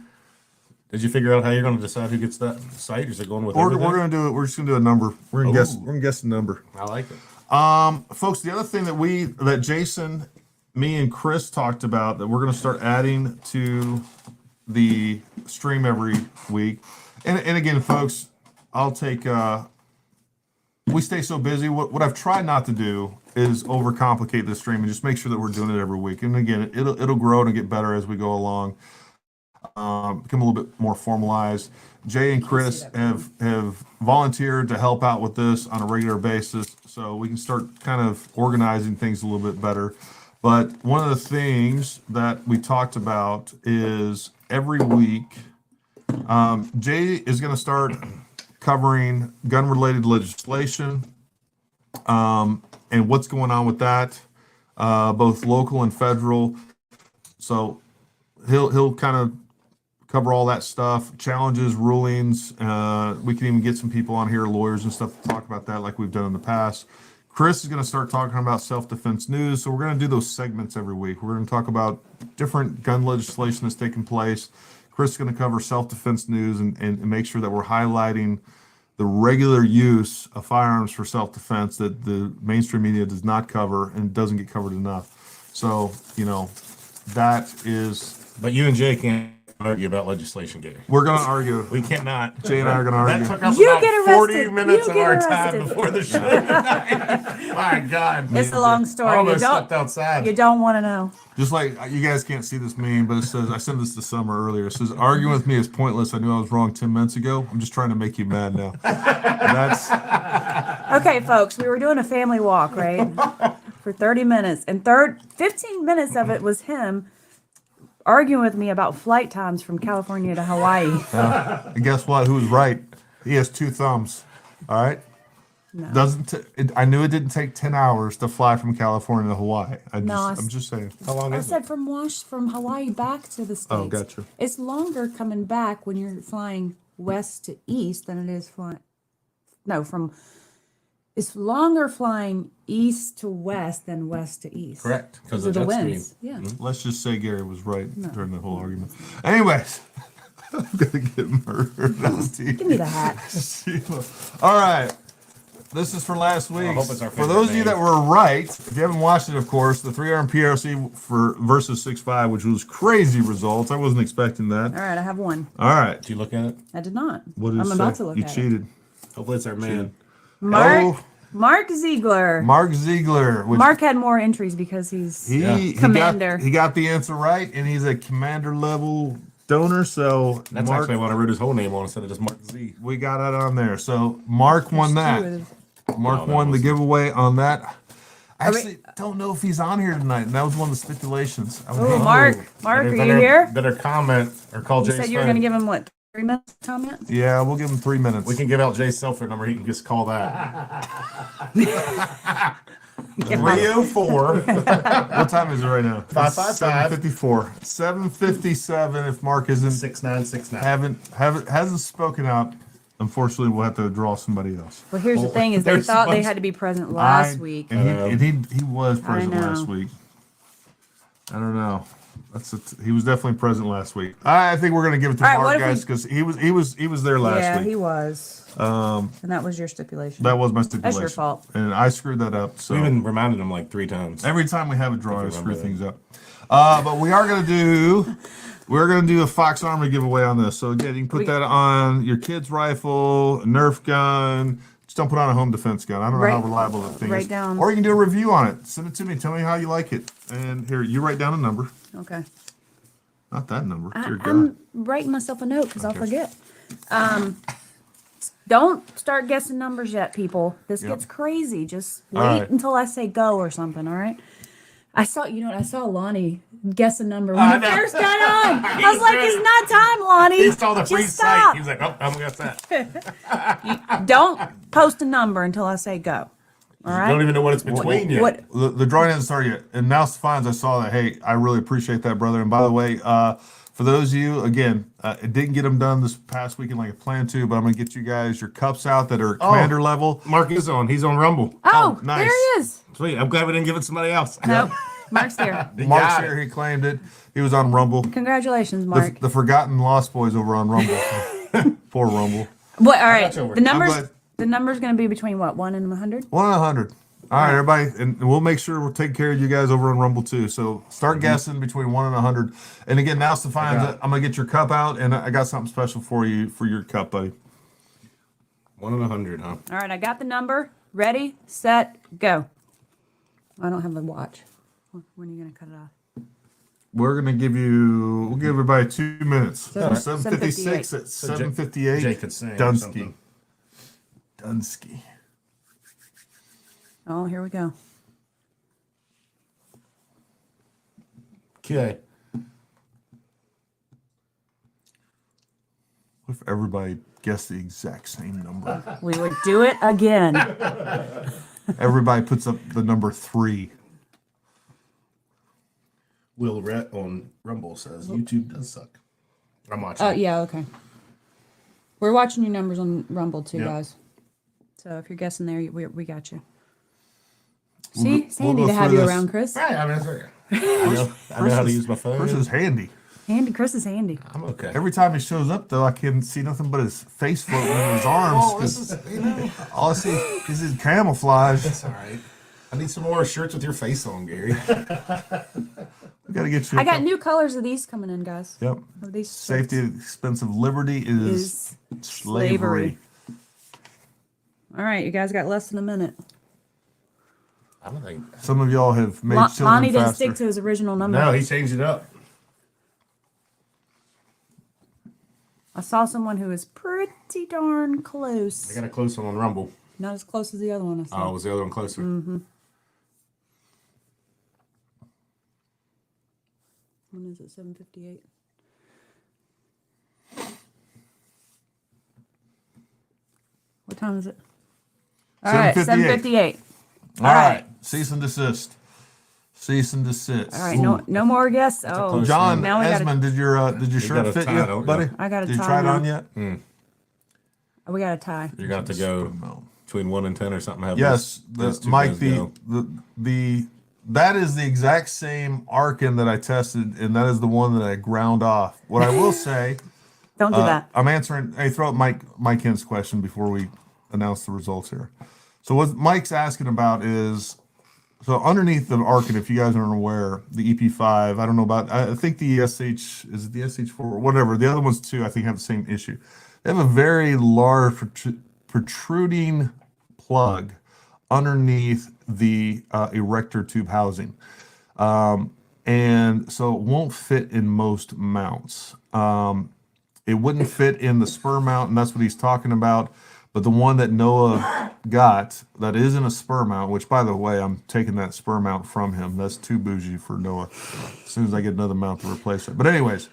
Speaker 3: Did you figure out how you're going to decide who gets that site? Is it going with
Speaker 2: We're
Speaker 3: everything?
Speaker 2: gonna do it. We're just gonna do a number. We're gonna guess.
Speaker 3: Ooh.
Speaker 2: We're gonna guess the number.
Speaker 3: I like it.
Speaker 2: Folks, the other thing that Jason, me, and Chris talked about that we're going to start adding to the stream every week, and again, folks, I'll take. We stay so busy. What I've tried not to do is overcomplicate the stream and just make sure that we're doing it every week. And again, it'll grow and get better as we go along. Become a little bit more formalized. Jay and Chris have volunteered to help out with this on a regular basis, so we can start kind of organizing things a little bit better. But one of the things that we talked about is every week, Jay is going to start covering gun-related legislation and what's going on with that, both local and federal. So he'll kind of cover all that stuff, challenges, rulings. We can even get some people on here, lawyers and stuff, to talk about that like we've done in the past. Chris is going to start talking about self-defense news. So we're going to do those segments every week. We're going to talk about different gun legislation that's taking place. Chris is going to cover self-defense news and make sure that we're highlighting the regular use of firearms for self-defense that the mainstream media does not cover and doesn't get covered enough. So, that is...
Speaker 3: But you and Jay can't argue about legislation, Gary.
Speaker 2: We're going to argue.
Speaker 3: We cannot.
Speaker 2: Jay and I are going to argue.
Speaker 3: That took us
Speaker 1: You
Speaker 3: about
Speaker 1: get
Speaker 3: 40
Speaker 1: arrested.
Speaker 3: minutes
Speaker 1: You
Speaker 3: of
Speaker 1: get
Speaker 3: our time
Speaker 1: arrested.
Speaker 3: before the show. My God.
Speaker 1: It's a long
Speaker 3: I
Speaker 1: story. You
Speaker 3: almost
Speaker 1: don't,
Speaker 3: stepped outside.
Speaker 1: you don't want to know.
Speaker 2: Just like you guys can't see this meme, but it says, I sent this to Summer earlier. It says, arguing with me is pointless. I knew I was wrong 10 minutes ago. I'm just trying to make you mad now. That's
Speaker 1: Okay, folks, we were doing a family walk, right? For 30 minutes. And 15 minutes of it was him arguing with me about flight times from California to Hawaii.
Speaker 2: and guess what? Who was right? He has 2 thumbs. All right.
Speaker 1: No.
Speaker 2: I knew it didn't take 10 hours to fly from California to Hawaii.
Speaker 1: No,
Speaker 2: I'm just saying.
Speaker 3: How long
Speaker 1: I
Speaker 3: is it?
Speaker 1: said from Hawaii back to the States.
Speaker 2: Oh, gotcha.
Speaker 1: It's longer coming back when you're flying west to east than it is flying. No, it's longer flying east to west than west to east.
Speaker 3: Correct. Because
Speaker 1: Because
Speaker 3: of
Speaker 1: of the
Speaker 3: jet
Speaker 1: winds.
Speaker 3: stream.
Speaker 1: Yeah.
Speaker 2: Let's just say Gary was right during the whole argument. Anyways, I'm gonna get murdered on TV.
Speaker 1: Give me the hat.
Speaker 2: All right. This is for last week.
Speaker 3: hope it's our
Speaker 2: For those of you
Speaker 3: favorite
Speaker 2: that were right, if you haven't watched it, of course, the 3-arm PRC versus 6.5, which was crazy results. I wasn't expecting that.
Speaker 1: All right, I have one.
Speaker 2: All right.
Speaker 3: Did you look at it?
Speaker 1: I did not.
Speaker 2: What did it
Speaker 1: I'm
Speaker 2: say?
Speaker 1: about to look
Speaker 2: You
Speaker 1: at
Speaker 2: cheated.
Speaker 3: Hopefully it's our man.
Speaker 1: it. Mark
Speaker 2: Oh.
Speaker 1: Mark Ziegler.
Speaker 2: Mark Ziegler. Which
Speaker 1: Mark had more entries because he's Commander.
Speaker 2: He got the answer right, and he's a commander level donor. So
Speaker 3: That's
Speaker 2: Mark,
Speaker 3: actually what I wrote his whole name on instead of just Mark Z.
Speaker 2: we got it on there. So Mark won that. Mark
Speaker 3: that
Speaker 2: won the
Speaker 3: was-
Speaker 2: giveaway on that. I actually don't know if he's on here tonight, and that was one of the stipulations.
Speaker 1: Oh, Mark, are you here?
Speaker 3: Better comment or call
Speaker 1: You
Speaker 3: Jay's
Speaker 1: said you were
Speaker 3: phone.
Speaker 1: going to give him what, 3 minutes comment?
Speaker 2: Yeah, we'll give him 3 minutes.
Speaker 3: We can give out Jay's cell phone number. He can just call that. 304.
Speaker 2: What time is it right now?
Speaker 3: 5:55.
Speaker 2: 7:54. 7:57. If Mark isn't
Speaker 3: 6969.
Speaker 2: hasn't spoken out, unfortunately, we'll have to draw somebody else.
Speaker 1: Well, here's the thing: is they
Speaker 3: there's
Speaker 1: thought they
Speaker 3: bunch-
Speaker 1: had to be present last week.
Speaker 2: And he was present
Speaker 1: know.
Speaker 2: last week. I don't know. He was definitely present last week. I think we're gonna give it to
Speaker 1: All right, what
Speaker 2: Mark,
Speaker 1: if we-
Speaker 2: guys, because he was there last
Speaker 1: Yeah,
Speaker 2: week.
Speaker 1: he was. And that was your stipulation.
Speaker 2: That was my stipulation.
Speaker 1: That's your fault.
Speaker 2: And I screwed that up. So
Speaker 3: We've been reminding him like 3 times.
Speaker 2: every time we have a draw, I
Speaker 3: I
Speaker 2: screw
Speaker 3: remember
Speaker 2: things up. But we're gonna do a Fox Armory giveaway on this. So again, you can put that on your kid's rifle, a Nerf gun. Just don't put on a home defense gun. I don't know how reliable that thing
Speaker 1: write
Speaker 2: is.
Speaker 1: down-
Speaker 2: Or you can do a review on it. Send it to me. Tell me how you like it. And here, you write down a number.
Speaker 1: Okay.
Speaker 2: Not that number. Dear God.
Speaker 1: I'm writing myself a note because I'll
Speaker 2: Okay.
Speaker 1: forget. Don't start guessing numbers yet, people. This
Speaker 2: Yep.
Speaker 1: gets crazy. Just wait
Speaker 2: All right.
Speaker 1: until I say go or something. All right. I saw Lonnie guess a number when
Speaker 3: I
Speaker 1: he
Speaker 3: know.
Speaker 1: first got on. I was like, "It's not time, Lonnie.
Speaker 3: He saw the free
Speaker 1: Just
Speaker 3: site.
Speaker 1: stop.
Speaker 3: He was like, oh, I'm going to guess that.
Speaker 1: Don't post a number until I say go. All
Speaker 3: I
Speaker 1: right.
Speaker 3: don't even know what it's between yet.
Speaker 1: What?
Speaker 2: The drawing hasn't started yet. And now Stefans, I saw that. Hey, I really appreciate that, brother. And by the way, for those of you, again, it didn't get them done this past weekend like I planned to, but I'm going to get you guys your cups out that are commander level.
Speaker 3: Mark is on. He's on Rumble.
Speaker 1: Oh,
Speaker 2: nice.
Speaker 1: there he is.
Speaker 3: Sweet. I'm glad we didn't give it to somebody else.
Speaker 1: Nope. Mark's there.
Speaker 2: Mark's
Speaker 3: got
Speaker 2: here.
Speaker 3: it.
Speaker 2: He claimed it. He was on Rumble.
Speaker 1: Congratulations, Mark.
Speaker 2: The forgotten Lost Boys over on Rumble. Poor Rumble.
Speaker 1: What? All right.
Speaker 3: got you over.
Speaker 1: The numbers.
Speaker 2: glad-
Speaker 1: The number's going to be between what? 1 and 100.
Speaker 2: 1 in 100. All right, everybody, and we'll make sure we'll take care of you guys over on Rumble too. So start guessing between 1 and 100. And again, now Stefan, I'm gonna get your cup out, and I got something special for you for your cup, buddy.
Speaker 3: 1 in 100, huh?
Speaker 1: All right. I got the number. Ready, set, go. I don't have a watch. When are you going to cut it off?
Speaker 2: We'll give everybody 2 minutes.
Speaker 1: So-
Speaker 2: 7:56 at
Speaker 3: So Jay-
Speaker 2: 7:58.
Speaker 3: Jay could sing or
Speaker 2: Dunsky.
Speaker 3: something.
Speaker 2: Dunsky.
Speaker 1: Oh, here we go.
Speaker 3: Okay.
Speaker 2: What if everybody guessed the exact same number?
Speaker 1: We would do it again.
Speaker 2: Everybody puts up the number 3.
Speaker 3: Will Rhett on Rumble says YouTube does suck. I'm watching.
Speaker 1: Oh, yeah, okay. We're watching your numbers on Rumble too,
Speaker 3: Yep.
Speaker 1: guys. So if you're guessing there, we got you.
Speaker 2: We'll
Speaker 1: See,
Speaker 2: go-
Speaker 1: it's handy
Speaker 2: we'll
Speaker 1: to
Speaker 2: go
Speaker 1: have
Speaker 2: through
Speaker 1: you
Speaker 2: this.
Speaker 1: around, Chris.
Speaker 3: Right, I mean, I know how to use my phone.
Speaker 2: Chris is handy.
Speaker 1: Handy, Chris is handy.
Speaker 3: I'm okay.
Speaker 2: Every time he shows up, though, I can see nothing but his face floating in his arms.
Speaker 3: Oh, this is, you know,
Speaker 2: All I see is his camouflage.
Speaker 3: it's all right. I need some more shirts with your face on, Gary.
Speaker 2: We got to get you.
Speaker 1: I got new colors of these coming in, guys.
Speaker 2: Yep.
Speaker 1: Of these
Speaker 2: Safety at the expense of liberty is slavery.
Speaker 1: All right, you guys got less than a minute.
Speaker 3: I don't think.
Speaker 2: Some of y'all have made children
Speaker 1: Lonnie didn't
Speaker 2: faster.
Speaker 1: stick to his original number.
Speaker 3: No, he changed it up.
Speaker 1: I saw someone who was pretty darn
Speaker 3: I
Speaker 1: close.
Speaker 3: got a close one on Rumble.
Speaker 1: Not as close as the other one I saw.
Speaker 3: Oh, was the other one closer?
Speaker 1: When is it? 7:58. What time is it? All right, 7:58.
Speaker 2: All right. Cease and desist. Cease and desist.
Speaker 1: All right, no more guess. Oh,
Speaker 3: close
Speaker 2: John
Speaker 1: Now we gotta-
Speaker 2: Esmond, did your
Speaker 3: got
Speaker 2: shirt
Speaker 3: a
Speaker 2: fit
Speaker 3: tie,
Speaker 2: you,
Speaker 3: don't you?
Speaker 2: buddy?
Speaker 1: I got a
Speaker 2: Did you
Speaker 1: tie
Speaker 2: try it
Speaker 1: now.
Speaker 2: on yet?
Speaker 1: we got a tie.
Speaker 3: You're going to have to go between 1 and 10 or something. Have
Speaker 2: Yes,
Speaker 3: those two
Speaker 2: Mike.
Speaker 3: guys go.
Speaker 2: The that is the exact same Arkin that I tested, and that is the one that I ground off. What I will say,
Speaker 1: Don't do that.
Speaker 2: I'm answering. Hey, throw up Mike Hint's question before we announce the results here. So what Mike's asking about is, so underneath the Arkin, if you guys aren't aware, the EP5. I don't know about. I think the SH is it the SH4 or whatever. The other ones too, I think have the same issue. They have a very large protruding plug underneath the erector tube housing. And so it won't fit in most mounts. It wouldn't fit in the spur mount, and that's what he's talking about. But the one that Noah got that isn't a spur mount, which by the way, I'm taking that spur mount from him. That's too bougie for Noah. As soon as I get another mount to replace it. But anyways,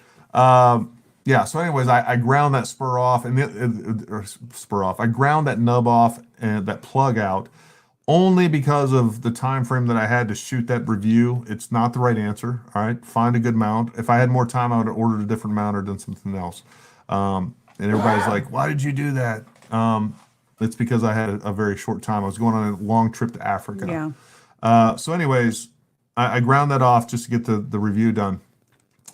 Speaker 2: yeah. So, anyways, I ground that spur off I ground that nub off and that plug out only because of the time frame that I had to shoot that review. It's not the right answer. All right, find a good mount. If I had more time, I would have ordered a different mount or done something else. And everybody's like, "Why did you do that?" It's because I had a very short time. I was going on a long trip to Africa.
Speaker 1: Yeah.
Speaker 2: So, anyways, I ground that off just to get the review done.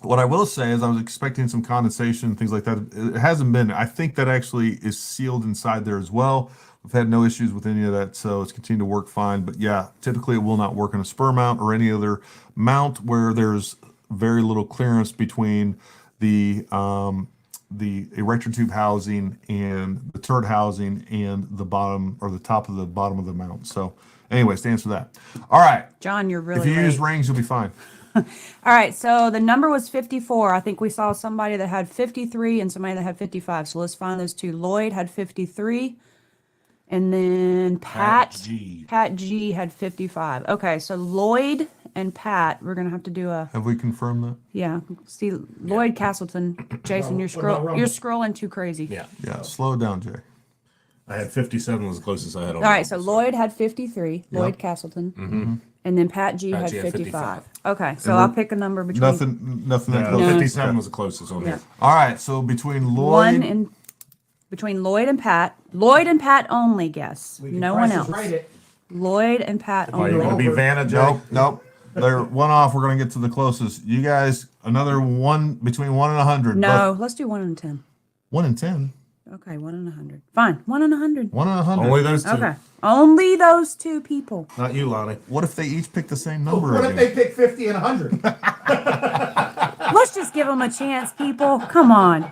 Speaker 2: What I will say is I was expecting some condensation and things like that. It hasn't been. I think that actually is sealed inside there as well. We've had no issues with any of that, so it's continued to work fine. But yeah, typically it will not work on a spur mount or any other mount where there's very little clearance between the erector tube housing and the turret housing and the bottom or the top of the bottom of the mount. So anyways, to answer that. All right.
Speaker 1: John, you're really
Speaker 2: If you
Speaker 1: late.
Speaker 2: use rings, you'll be fine.
Speaker 1: All right, so the number was 54. I think we saw somebody that had 53 and somebody that had 55. So let's find those two. Lloyd had 53, and then Pat G had 55. Okay, so Lloyd and Pat, we're gonna have to do a
Speaker 2: Have we confirmed that?
Speaker 1: yeah. See, Lloyd Castleton, Jason, you're scrolling too crazy.
Speaker 3: Yeah.
Speaker 2: Yeah. Slow down, Jay.
Speaker 3: I had 57 was the closest I had.
Speaker 1: All right, so Lloyd had 53. Lloyd Castleton, and then Pat G
Speaker 3: Pat
Speaker 1: had
Speaker 3: G had
Speaker 1: 55. Okay, so
Speaker 2: And
Speaker 1: I'll
Speaker 2: we're-
Speaker 1: pick a number between
Speaker 2: Nothing that
Speaker 3: No,
Speaker 2: close.
Speaker 3: 57 was the closest on
Speaker 1: Yeah.
Speaker 3: here.
Speaker 2: All right. So between Lloyd,
Speaker 1: one and between Lloyd and Pat. Lloyd and Pat only. Guess
Speaker 4: We can
Speaker 1: no
Speaker 4: price
Speaker 1: one
Speaker 4: is
Speaker 1: else.
Speaker 4: Right it.
Speaker 1: Lloyd and Pat
Speaker 3: Are you
Speaker 1: only.
Speaker 3: going to be Vanna, Jay?
Speaker 2: nope. They're one off. We're gonna get to the closest. You guys, another one between 1 and 100.
Speaker 1: No, let's do 1 and 10.
Speaker 2: 1 and 10.
Speaker 1: Okay, 1 and 100. Fine, 1 and 100.
Speaker 2: 1 and 100.
Speaker 3: Only those two.
Speaker 1: Okay, only those two people.
Speaker 3: Not you, Lonnie.
Speaker 2: What if they each pick the same number?
Speaker 4: What if
Speaker 2: again?
Speaker 4: they pick 50 and 100?
Speaker 1: Let's just give them a chance, people. Come on.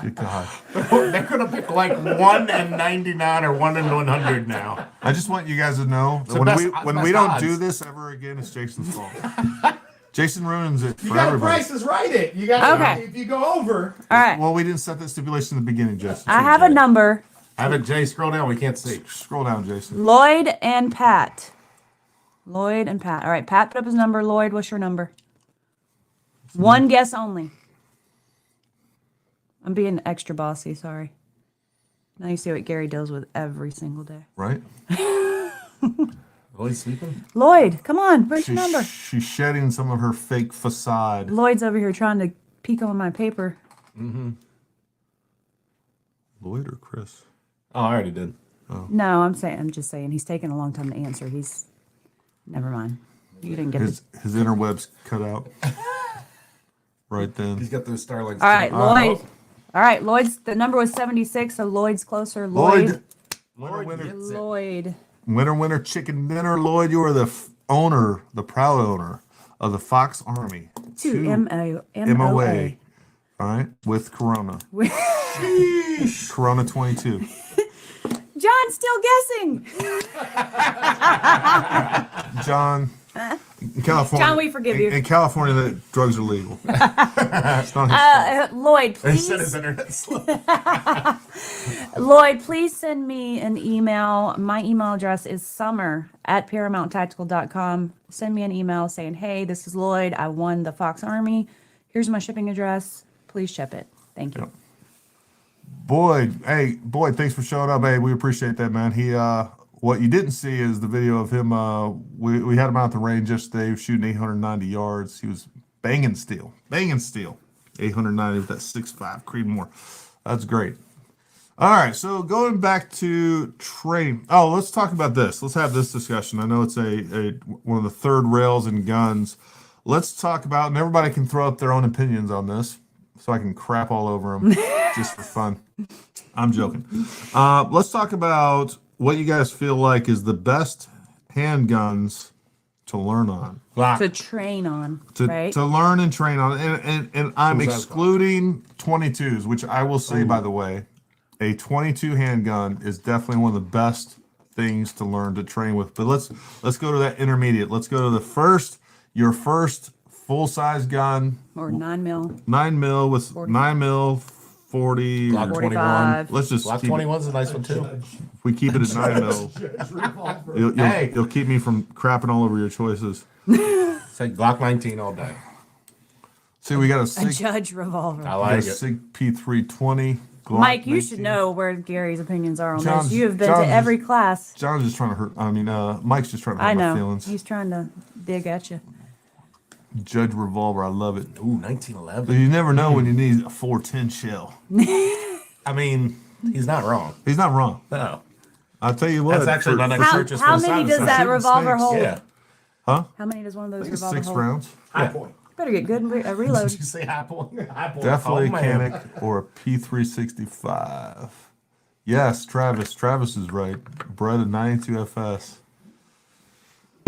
Speaker 2: Good God.
Speaker 3: They're going to pick like 1 and 99 or 1 and 100 now.
Speaker 2: I just want you guys to know that
Speaker 3: the
Speaker 2: when
Speaker 3: best-
Speaker 2: we
Speaker 3: it's
Speaker 2: when
Speaker 3: the
Speaker 2: we
Speaker 3: best
Speaker 2: don't
Speaker 3: odds.
Speaker 2: do this ever again, it's Jason's fault. Jason ruins it
Speaker 4: You
Speaker 2: for
Speaker 4: got to
Speaker 2: everybody.
Speaker 4: price is right it. You got
Speaker 1: Okay.
Speaker 4: If you go over,
Speaker 1: All right,
Speaker 2: Well, we didn't set that stipulation in the beginning, Jason.
Speaker 1: I have a number.
Speaker 3: Have it, Jay. Scroll down. We can't see.
Speaker 2: Scroll down, Jason.
Speaker 1: Lloyd and Pat. Lloyd and Pat. All right, Pat put up his number. Lloyd, what's your number? One guess only. I'm being extra bossy, sorry. Now you see what Gary deals with every single day.
Speaker 2: Right?
Speaker 3: Oh, he's sleeping?
Speaker 1: Lloyd, come on, where's your number?
Speaker 2: She's shedding some of her fake facade.
Speaker 1: Lloyd's over here trying to peek on my paper.
Speaker 2: Lloyd or Chris?
Speaker 3: Oh, I already did.
Speaker 1: No, I'm just saying he's taking a long time to answer. Never mind. You didn't get it.
Speaker 2: His interwebs cut out. Right then.
Speaker 3: He's got those starlings.
Speaker 1: All right, Lloyd. All right, the number was 76, so Lloyd's closer.
Speaker 2: Lloyd.
Speaker 1: Lloyd.
Speaker 2: Winner, chicken dinner. Lloyd, you are the owner, the proud owner of the Fox Army.
Speaker 1: Two
Speaker 2: MOA.
Speaker 1: MOA.
Speaker 2: All right, with Corona. Corona 22.
Speaker 1: John's still guessing.
Speaker 2: John, in California.
Speaker 1: John, we forgive you.
Speaker 2: In California, the drugs are legal. It's not his fault.
Speaker 1: Lloyd,
Speaker 3: He said his
Speaker 1: please.
Speaker 3: internet slow.
Speaker 1: Lloyd, please send me an email. My email address is summer@paramountTactical.com. Send me an email saying, hey, this is Lloyd. I won the Fox Army. Here's my shipping address. Please ship it. Thank you.
Speaker 2: Yep. Boyd, thanks for showing up. Hey, we appreciate that, man. He, what you didn't see is the video of him. We had him out at the range yesterday shooting 890 yards. He was banging steel, 890 with that 6.5 Creedmoor. That's great. All right, so going back to training. Oh, let's talk about this. Let's have this discussion. I know it's one of the third rails in guns. Let's talk about, and everybody can throw up their own opinions on this, so I can crap all over them just for fun. I'm joking. Let's talk about what you guys feel like is the best handguns to learn on.
Speaker 1: To train on, right?
Speaker 2: To learn and train on. And I'm
Speaker 3: Who's that
Speaker 2: excluding 22s, which I will say, by the way, a 22 handgun is definitely one of the best things to learn to train with. But let's go to that intermediate. Let's go to your first full-size gun,
Speaker 1: Or 9mm.
Speaker 2: 9mm with 9mm 40.
Speaker 3: Glock 21.
Speaker 1: 45.
Speaker 2: Let's just
Speaker 3: Glock
Speaker 2: keep
Speaker 3: 21's a nice one, too.
Speaker 2: if we keep it at 9mm.
Speaker 3: Hey.
Speaker 2: You'll keep me from crapping all over your choices.
Speaker 3: Say Glock 19 all day.
Speaker 2: See, we got a
Speaker 1: A
Speaker 2: SIG,
Speaker 1: judge revolver.
Speaker 3: I
Speaker 2: we got a
Speaker 3: like it.
Speaker 2: SIG P320. Glock
Speaker 1: Mike, you should
Speaker 2: 19.
Speaker 1: know where Gary's opinions are on
Speaker 2: John's-
Speaker 1: this. You have been
Speaker 2: John's
Speaker 1: to every class.
Speaker 2: John's just trying to hurt. I mean, Mike's just trying to hurt
Speaker 1: I
Speaker 2: my
Speaker 1: know.
Speaker 2: feelings.
Speaker 1: He's trying to dig at you.
Speaker 2: Judge revolver, I love it.
Speaker 3: Ooh,
Speaker 2: But
Speaker 3: 1911.
Speaker 2: you never know when you need a 410 shell.
Speaker 3: I mean, he's not wrong.
Speaker 2: He's not wrong.
Speaker 3: No.
Speaker 2: I'll tell you what.
Speaker 3: That's actually my next
Speaker 1: How,
Speaker 3: search is
Speaker 1: how
Speaker 3: for the
Speaker 1: many
Speaker 3: sound
Speaker 1: does that
Speaker 3: effects.
Speaker 1: revolver
Speaker 2: snakes.
Speaker 1: hold?
Speaker 3: Yeah.
Speaker 1: How many does one of
Speaker 2: I
Speaker 1: those
Speaker 2: think it's
Speaker 1: revolver
Speaker 2: 6
Speaker 1: hold?
Speaker 2: rounds.
Speaker 4: High point.
Speaker 1: Better get good
Speaker 3: Did
Speaker 1: reload.
Speaker 3: you say high point?
Speaker 4: High point.
Speaker 2: Definitely
Speaker 3: Oh,
Speaker 2: a
Speaker 3: man.
Speaker 2: Canic or a P365. Yes, Travis. Travis is right. Bred a 92 FS.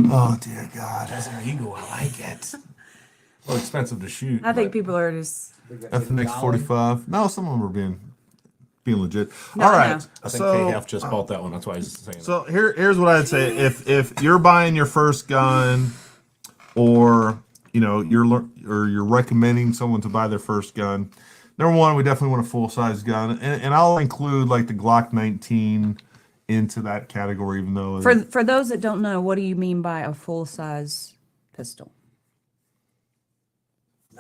Speaker 2: Oh, dear God.
Speaker 3: Desert Eagle, I like it. Well, expensive to shoot.
Speaker 1: I think
Speaker 3: but-
Speaker 1: people are just.
Speaker 2: FNX 45. No, some of them are being legit.
Speaker 1: No,
Speaker 2: All
Speaker 1: I
Speaker 2: right.
Speaker 1: know.
Speaker 3: I think
Speaker 2: So,
Speaker 3: KF just bought that one. That's why he's saying
Speaker 2: so here's what I'd say. If you're buying your first gun, or you're recommending someone to buy their first gun, number one, we definitely want a full size gun, and I'll include like the Glock 19 into that category, even though
Speaker 1: For those that don't know, what do you mean by a full size pistol?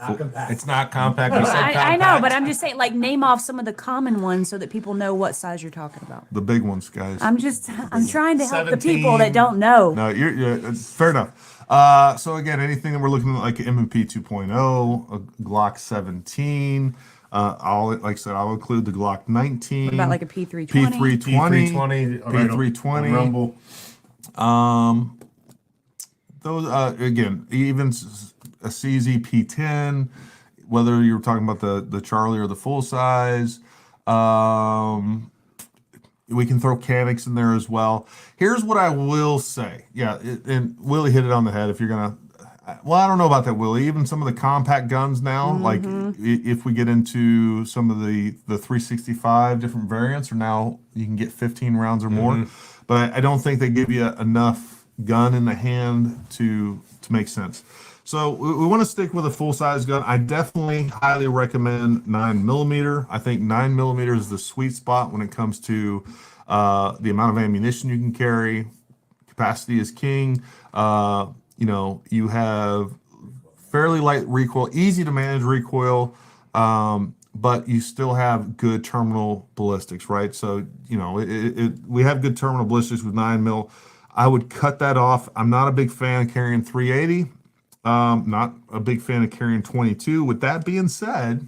Speaker 4: Not compact.
Speaker 3: it's not compact. You said
Speaker 1: I know,
Speaker 3: compact.
Speaker 1: but I'm just saying, like, name off some of the common ones so that people know what size you're talking about.
Speaker 2: the big ones, guys.
Speaker 1: I'm trying to help the
Speaker 3: 17.
Speaker 1: people that don't know.
Speaker 2: No, you're it's fair enough. So again, anything that we're looking at, like M&P 2.0, a Glock 17. Like I said, I'll include the Glock 19.
Speaker 1: What about like a P320?
Speaker 2: P320,
Speaker 3: P320,
Speaker 2: P320.
Speaker 3: Rumble.
Speaker 2: Those again, even a CZ P10, whether you're talking about the Charlie or the full size. We can throw Canics in there as well. Here's what I will say. Yeah, and Willie hit it on the head. If you're gonna, well, I don't know about that, Willie. Even some of the compact guns now, like if we get into some of the 365 different variants, or now you can get 15 rounds or more. But I don't think they give you enough gun in the hand to make sense. So we want to stick with a full size gun. I definitely highly recommend 9mm. I think 9mm is the sweet spot when it comes to the amount of ammunition you can carry. Capacity is king. You have fairly light recoil, easy to manage recoil, but you still have good terminal ballistics, right? So we have good terminal ballistics with 9mm. I would cut that off. I'm not a big fan of carrying 380. Not a big fan of carrying 22. With that being said,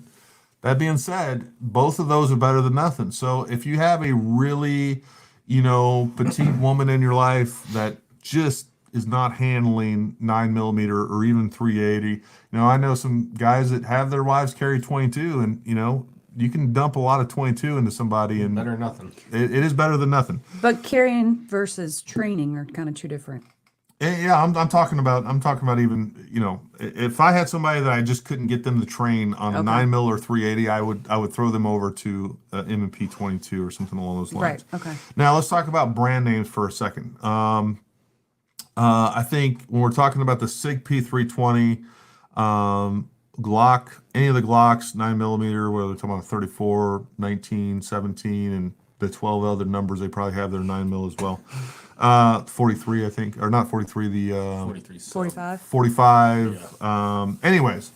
Speaker 2: both of those are better than nothing. So if you have a really, petite woman in your life that just is not handling 9mm or even 380, I know some guys that have their wives carry 22, and you can dump a lot of 22 into somebody, and
Speaker 3: Better than nothing.
Speaker 2: it is better than nothing.
Speaker 1: But carrying versus training are kind of two different.
Speaker 2: Yeah, I'm talking about even, if I had somebody that I just couldn't get them to train on a
Speaker 1: Okay.
Speaker 2: 9mm or 380, I would throw them over to M&P 22 or something along those lines.
Speaker 1: Right, okay.
Speaker 2: Now let's talk about brand names for a second. I think when we're talking about the SIG P320, Glock, any of the Glocks, 9mm, whether we're talking about 34, 19, 17, and the 12 other numbers, they probably have their 9mm as well. 43, I think, or not 43, the
Speaker 3: 43.
Speaker 1: 45.
Speaker 2: 45. Anyways,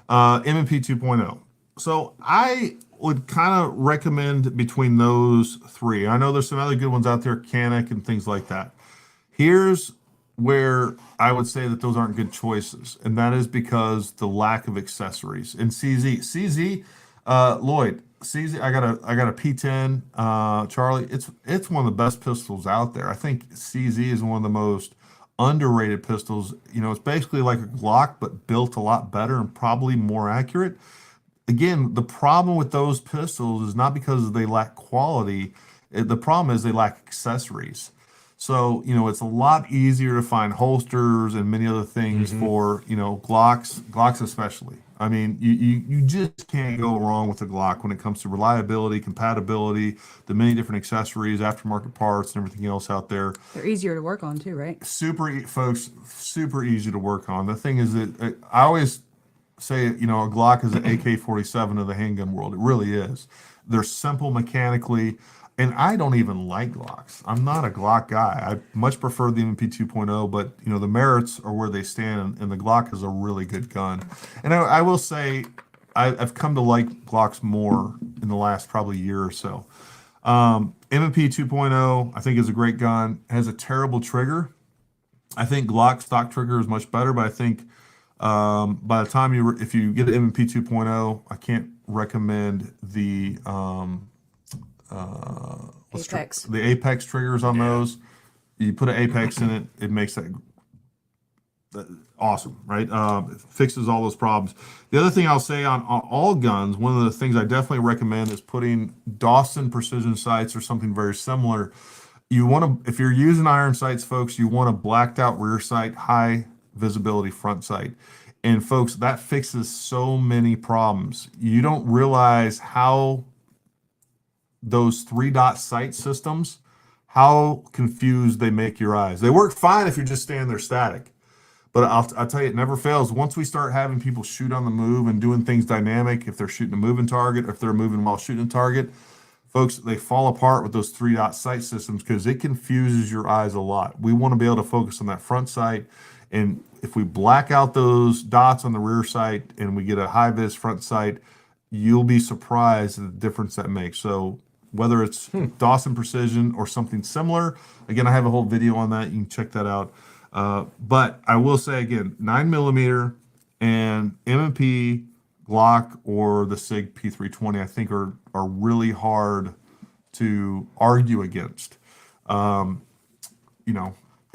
Speaker 2: M&P 2.0. So I would kind of recommend between those three. I know there's some other good ones out there, Canic and things like that. Here's where I would say that those aren't good choices, and that is because the lack of accessories. And CZ, Lloyd, CZ, I got a P10, Charlie. It's one of the best pistols out there. I think CZ is one of the most underrated pistols. It's basically like a Glock, but built a lot better and probably more accurate. Again, the problem with those pistols is not because they lack quality. The problem is they lack accessories. So, it's a lot easier to find holsters and many other things for, Glocks especially. I mean, you just can't go wrong with a Glock when it comes to reliability, compatibility, the many different accessories, aftermarket parts, and everything else out there.
Speaker 1: They're easier to work on too, right?
Speaker 2: Folks, super easy to work on. The thing is that I always say, a Glock is an AK-47 of the handgun world. It really is. They're simple mechanically. And I don't even like Glocks. I'm not a Glock guy. I much prefer the M&P 2.0, but the merits are where they stand, and the Glock is a really good gun. And I will say, I've come to like Glocks more in the last probably year or so. M&P 2.0, I think, is a great gun. It has a terrible trigger. I think Glock stock trigger is much better, but I think by the time if you get an M&P 2.0, I can't recommend the
Speaker 1: Apex.
Speaker 2: the Apex triggers on those. You put an Apex in it, it makes that awesome, right? It fixes all those problems. The other thing I'll say on all guns, one of the things I definitely recommend is putting Dawson precision sights or something very similar. You want to, if you're using iron sights, folks, you want a blacked out rear sight, high visibility front sight. And folks, that fixes so many problems. You don't realize how those 3-dot sight systems, how confused they make your eyes. They work fine if you're just standing there static. But I'll tell you, it never fails. Once we start having people shoot on the move and doing things dynamic, if they're shooting a moving target, if they're moving while shooting a target, folks, they fall apart with those 3-dot sight systems because it confuses your eyes a lot. We want to be able to focus on that front sight. And if we black out those dots on the rear sight and we get a high vis front sight, you'll be surprised at the difference that makes. So whether it's Dawson Precision or something similar, again, I have a whole video on that. You can check that out. But I will say again, 9mm and M&P, Glock, or the SIG P320, I think are really hard to argue against. It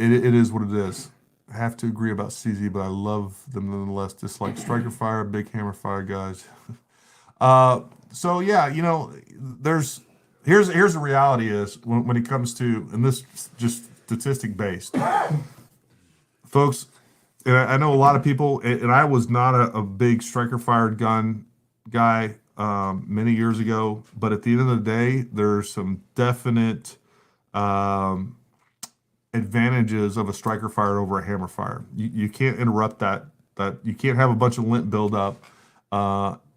Speaker 2: is what it is. I have to agree about CZ, but I love them nonetheless. Just like striker fire, big hammer fire guys. So yeah, here's the reality is when it comes to, and this is just statistic based. Folks, and I know a lot of people, and I was not a big striker-fired gun guy many years ago, but at the end of the day, there's some definite advantages of a striker fire over a hammer fire. You can't interrupt that you can't have a bunch of lint build up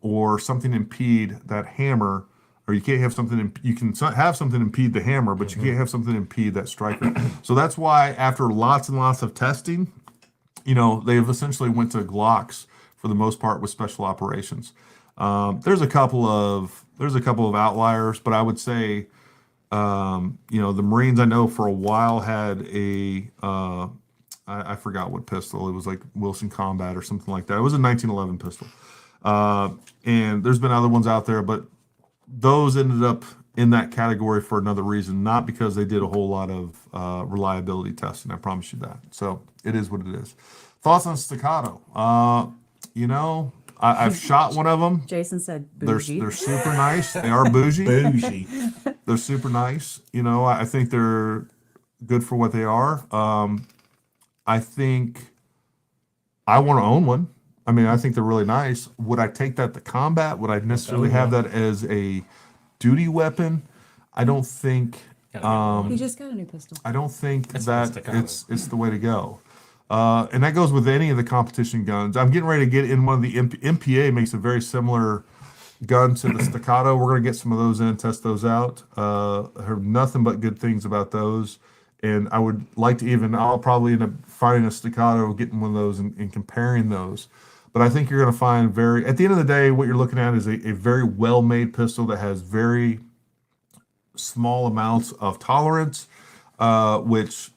Speaker 2: or something impede that hammer, or you can't have something, you can have something impede the hammer, but you can't have something impede that striker. So that's why after lots and lots of testing, they've essentially went to Glocks for the most part with special operations. There's a couple of outliers, but I would say, the Marines I know for a while had I forgot what pistol. It was like Wilson Combat or something like that. It was a 1911 pistol. And there's been other ones out there, but those ended up in that category for another reason, not because they did a whole lot of reliability testing. I promise you that. So it is what it is. Thoughts on staccato? I've shot one of them.
Speaker 1: Jason said bougie.
Speaker 2: They're super nice. They are bougie.
Speaker 3: Bougie.
Speaker 2: They're super nice. I think they're good for what they are. I think I want to own one. I mean, I think they're really nice. Would I take that to combat? Would I necessarily have that as a duty weapon? I don't think.
Speaker 1: He just got a new pistol.
Speaker 2: I don't think
Speaker 3: That's
Speaker 2: that
Speaker 3: staccato.
Speaker 2: it's the way to go. And that goes with any of the competition guns. I'm getting ready to get in one of the MPA makes a very similar gun to the staccato. We're going to get some of those in and test those out. I heard nothing but good things about those. And I would like to I'll probably end up finding a staccato, getting one of those and comparing those. But I think you're going to find at the end of the day, what you're looking at is a very well-made pistol that has very small amounts of tolerance, which,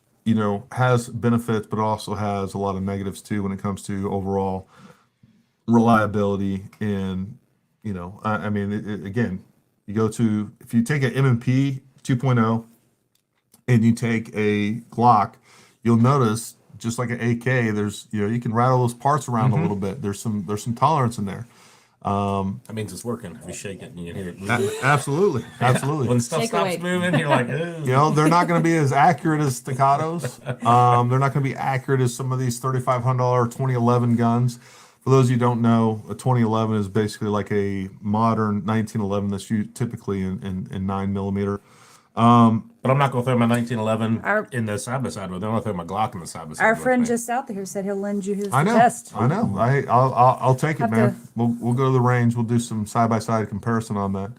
Speaker 2: has benefits, but also has a lot of negatives too when it comes to overall reliability. And, again, if you take an M&P 2.0 and you take a Glock, you'll notice, just like an AK, there's you can rattle those parts around a little bit. There's some tolerance in there.
Speaker 3: That means it's working. If you shake it and you can hear it.
Speaker 2: Absolutely.
Speaker 3: When stuff
Speaker 1: Take
Speaker 3: stops
Speaker 1: away.
Speaker 3: moving, you're like, ooh.
Speaker 2: They're not going to be as accurate as staccatos. They're not going to be accurate as some of these $3,500 2011 guns. For those of you who don't know, a 2011 is basically like a modern 1911 that's used typically in 9mm.
Speaker 3: But I'm not going to throw my 1911
Speaker 1: Our-
Speaker 3: in the side by side with it. I'm going to throw my Glock in the side by side.
Speaker 1: Our friend just out there said he'll lend you his
Speaker 2: I know.
Speaker 1: test.
Speaker 2: I know. I'll take it,
Speaker 1: Have
Speaker 2: man.
Speaker 1: to-
Speaker 2: We'll go to the range. We'll do some side by side comparison on that.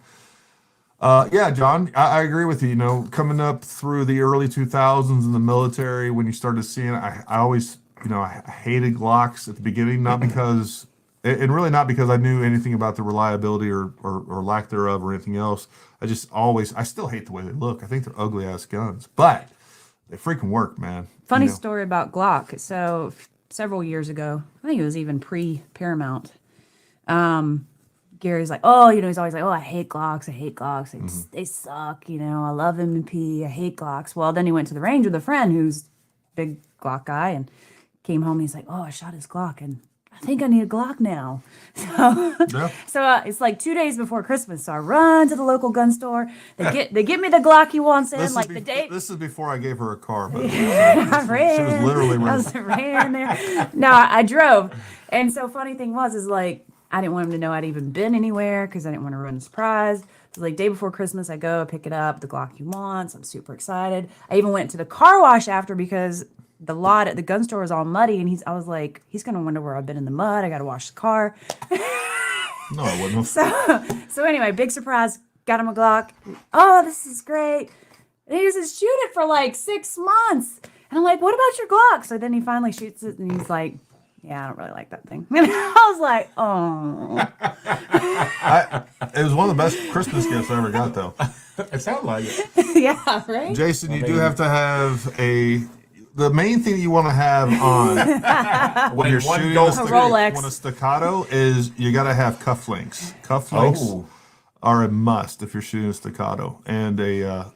Speaker 2: Yeah, John, I agree with you. You know, coming up through the early 2000s in the military, when you started seeing it, I always, you know, I hated Glocks at the beginning, not because, and really not because I knew anything about the reliability or lack thereof or anything else. I still hate the way they look. I think they're ugly ass guns, but they freaking work, man.
Speaker 1: Funny
Speaker 2: You know?
Speaker 1: story about Glock. So several years ago, I think it was even pre-Paramount. Gary's like, oh, you know, he's always like, oh, I hate Glocks. I hate Glocks. They suck. You know, I love M&P. I hate Glocks. Well, then he went to the range with a friend who's a big Glock guy and came home. And he's like, oh, I shot his Glock and I think I need a Glock now. So it's like 2 days before Christmas. So I run to the local gun store. They give me the Glock he wants in, like the date.
Speaker 2: This is before I gave her a car, but
Speaker 1: I ran.
Speaker 2: she was literally
Speaker 1: I ran there. No, I drove. And so funny thing is like, I didn't want him to know I'd even been anywhere because I didn't want to ruin the surprise. So like day before Christmas, I go pick it up, the Glock he wants. I'm super excited. I even went to the car wash after because the lot at the gun store was all muddy, and I was like, he's gonna wonder where I've been in the mud. I gotta wash the car.
Speaker 2: no, I wouldn't have.
Speaker 1: So anyway, big surprise. Got him a Glock. Oh, this is great. And he just shoot it for like 6 months. And I'm like, what about your Glock? So then he finally shoots it, and he's like, yeah, I don't really like that thing. And I was like, oh.
Speaker 2: It was one of the best Christmas gifts I ever got, though.
Speaker 3: It sounded like it.
Speaker 1: Yeah, right?
Speaker 2: Jason, you do have to have the main thing you want to have on when you're shooting
Speaker 1: Rolex.
Speaker 2: when a staccato is you got to have cufflinks. Cufflinks are a must if you're shooting a staccato, and a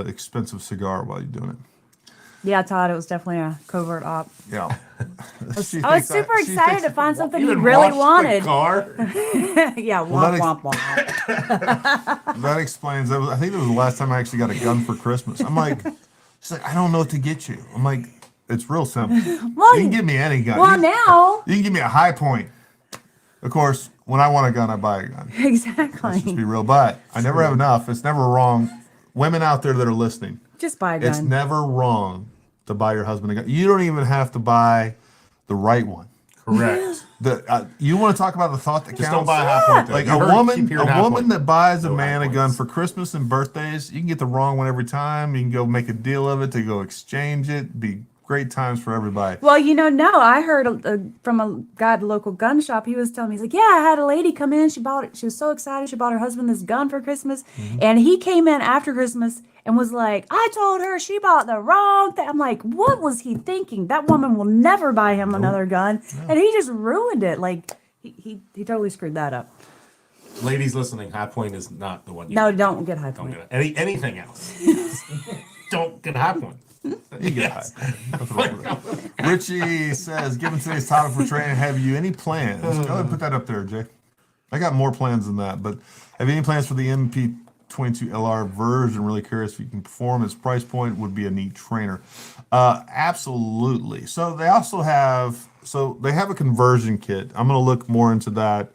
Speaker 2: expensive cigar while you're doing it.
Speaker 1: Yeah, Todd, it was definitely a covert op.
Speaker 2: Yeah.
Speaker 1: I was super excited to find something he really wanted.
Speaker 3: Car?
Speaker 1: Yeah, womp, womp, womp.
Speaker 2: That explains. I think it was the last time I actually got a gun for Christmas. I'm like, she's like, I don't know what to get you. I'm like, it's real simple.
Speaker 1: Well,
Speaker 2: You can give me any gun.
Speaker 1: well, now.
Speaker 2: You can give me a high point. Of course, when I want a gun, I buy a gun. Let's just
Speaker 1: Exactly.
Speaker 2: be real. But I never have enough. It's never wrong. Women out there that are listening,
Speaker 1: Just buy a
Speaker 2: it's
Speaker 1: gun.
Speaker 2: never wrong to buy your husband a gun. You don't even have to buy the right one.
Speaker 3: Correct.
Speaker 2: You want to talk about the thought that
Speaker 3: Just
Speaker 2: counts?
Speaker 3: don't buy a half point.
Speaker 2: Like
Speaker 3: You
Speaker 2: a
Speaker 3: heard-
Speaker 2: woman,
Speaker 3: keep hearing half point.
Speaker 2: that buys a
Speaker 3: No
Speaker 2: man
Speaker 3: half
Speaker 2: a gun
Speaker 3: points.
Speaker 2: for Christmas and birthdays, you can get the wrong one every time. You can go make a deal of it to go exchange it. Be great times for everybody.
Speaker 1: Well, no, I heard from a guy at the local gun shop. He was telling me, he's like, yeah, I had a lady come in. She bought it. She was so excited. She bought her husband this gun for Christmas. And he came in after Christmas and was like, I told her she bought the wrong thing. I'm like, what was he thinking? That woman will never buy him another gun. And he just ruined it. Like, he totally screwed that up.
Speaker 3: Ladies listening, high point is not the one.
Speaker 1: No, don't get high
Speaker 3: Don't
Speaker 1: point.
Speaker 3: get it. Anything else. Don't get a high point.
Speaker 2: You get high. That's what I'm saying. Richie says, given today's topic for training, have you any plans? Go ahead and put that up there, Jay. I got more plans than that, but have you any plans for the MP22 LR version? Really curious if you can perform. Its price point would be a neat trainer. Absolutely. So they also have, they have a conversion kit. I'm going to look more into that.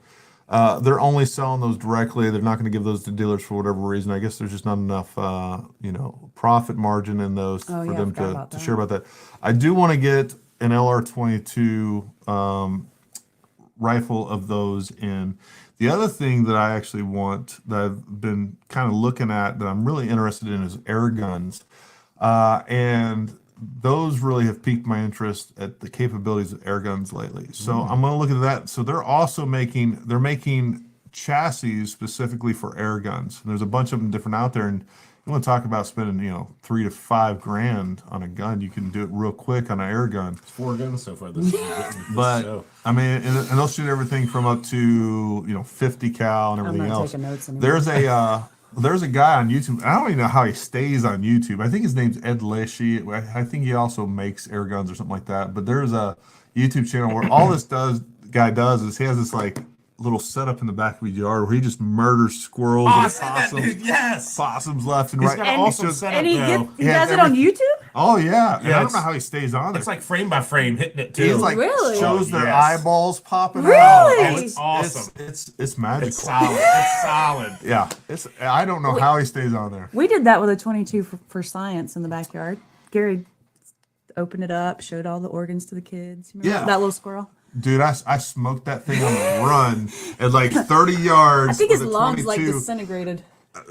Speaker 2: They're only selling those directly. They're not going to give those to dealers for whatever reason. I guess there's just not enough, profit margin in those
Speaker 1: Oh,
Speaker 2: for
Speaker 1: yeah, I
Speaker 2: them
Speaker 1: forgot about
Speaker 2: to
Speaker 1: that.
Speaker 2: share about that. I do want to get an LR22 rifle of those in. The other thing that I actually want that I've been kind of looking at that I'm really interested in is air guns. And those really have piqued my interest at the capabilities of air guns lately. So I'm going to look at that. So they're also making chassis specifically for air guns. And there's a bunch of them different out there. And you want to talk about spending, $3,000 to $5,000 on a gun. You can do it real quick on an air gun.
Speaker 3: 4 guns so far this
Speaker 2: But
Speaker 3: show.
Speaker 2: I mean, and they'll shoot everything from up to 50 cal and
Speaker 1: I'm
Speaker 2: everything
Speaker 1: not
Speaker 2: else.
Speaker 1: taking notes anymore.
Speaker 2: There's a guy on YouTube. I don't even know how he stays on YouTube. I think his name's Ed Leshy. I think he also makes air guns or something like that. But there's a YouTube channel where all this guy does is he has this like little setup in the back of his yard where he just murders squirrels
Speaker 3: Oh, I
Speaker 2: and
Speaker 3: said that,
Speaker 2: possums,
Speaker 3: dude, yes.
Speaker 2: possums left and
Speaker 3: He's
Speaker 2: right.
Speaker 3: got an
Speaker 2: He
Speaker 3: awesome
Speaker 2: shows-
Speaker 3: setup,
Speaker 1: And he
Speaker 3: though.
Speaker 1: does it on YouTube?
Speaker 2: Oh yeah, and I don't
Speaker 3: it's-
Speaker 2: know how he stays on there.
Speaker 3: It's like frame by frame hitting it too.
Speaker 2: He's like
Speaker 1: Really?
Speaker 2: shows their
Speaker 3: Yes.
Speaker 2: eyeballs popping out.
Speaker 1: Really?
Speaker 3: Oh, it's awesome.
Speaker 2: It's magical.
Speaker 3: It's solid. It's solid.
Speaker 2: Yeah, I don't know how he stays on there.
Speaker 1: We did that with a 22 for science in the backyard. Gary opened it up, showed all the organs to the kids. Remember
Speaker 2: Yeah.
Speaker 1: that little squirrel?
Speaker 2: Dude, I smoked that thing on the run at like 30 yards.
Speaker 1: I think his
Speaker 2: with a
Speaker 1: lungs like
Speaker 2: 22.
Speaker 1: disintegrated.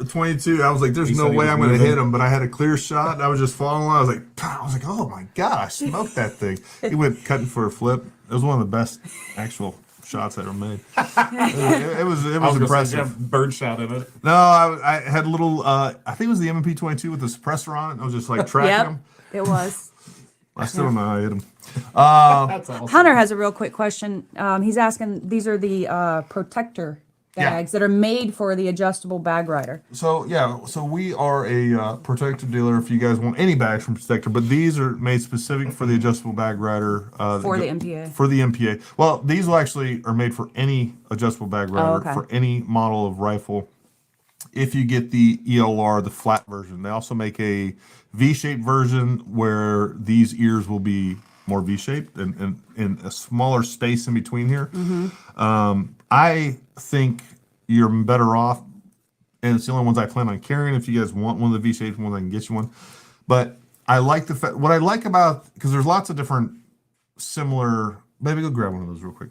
Speaker 2: 22. I was like, there's
Speaker 3: He
Speaker 2: no
Speaker 3: said he
Speaker 2: way
Speaker 3: was
Speaker 2: I'm going to
Speaker 3: moving.
Speaker 2: hit him, but I had a clear shot. And I was just following along. I was like, oh my God, I smoked that thing. He went cutting for a flip. It was one of the best actual shots I ever made. It was impressive.
Speaker 3: Bird shot in it.
Speaker 2: No, I had a little, I think it was the M&P 22 with the suppressor on it. I was just like tracking
Speaker 1: Yep,
Speaker 2: him.
Speaker 1: it was.
Speaker 2: I still don't know how I hit him.
Speaker 3: That's awesome.
Speaker 1: Hunter has a real quick question. He's asking, these are the protector
Speaker 2: Yeah.
Speaker 1: bags that are made for the adjustable bag rider.
Speaker 2: So yeah, so we are a Protector dealer. If you guys want any bags from Protector, but these are made specific for the adjustable bag rider.
Speaker 1: For the MPA.
Speaker 2: For the MPA. Well, these will actually are made for any adjustable bag rider
Speaker 1: okay.
Speaker 2: for any model of rifle. If you get the ELR, the flat version, they also make a V-shaped version where these ears will be more V-shaped and a smaller space in between here. I think you're better off, and it's the only ones I plan on carrying. If you guys want one of the V-shaped ones, I can get you one. But I like the fact, what I like about, because there's lots of different similar, maybe go grab one of those real quick.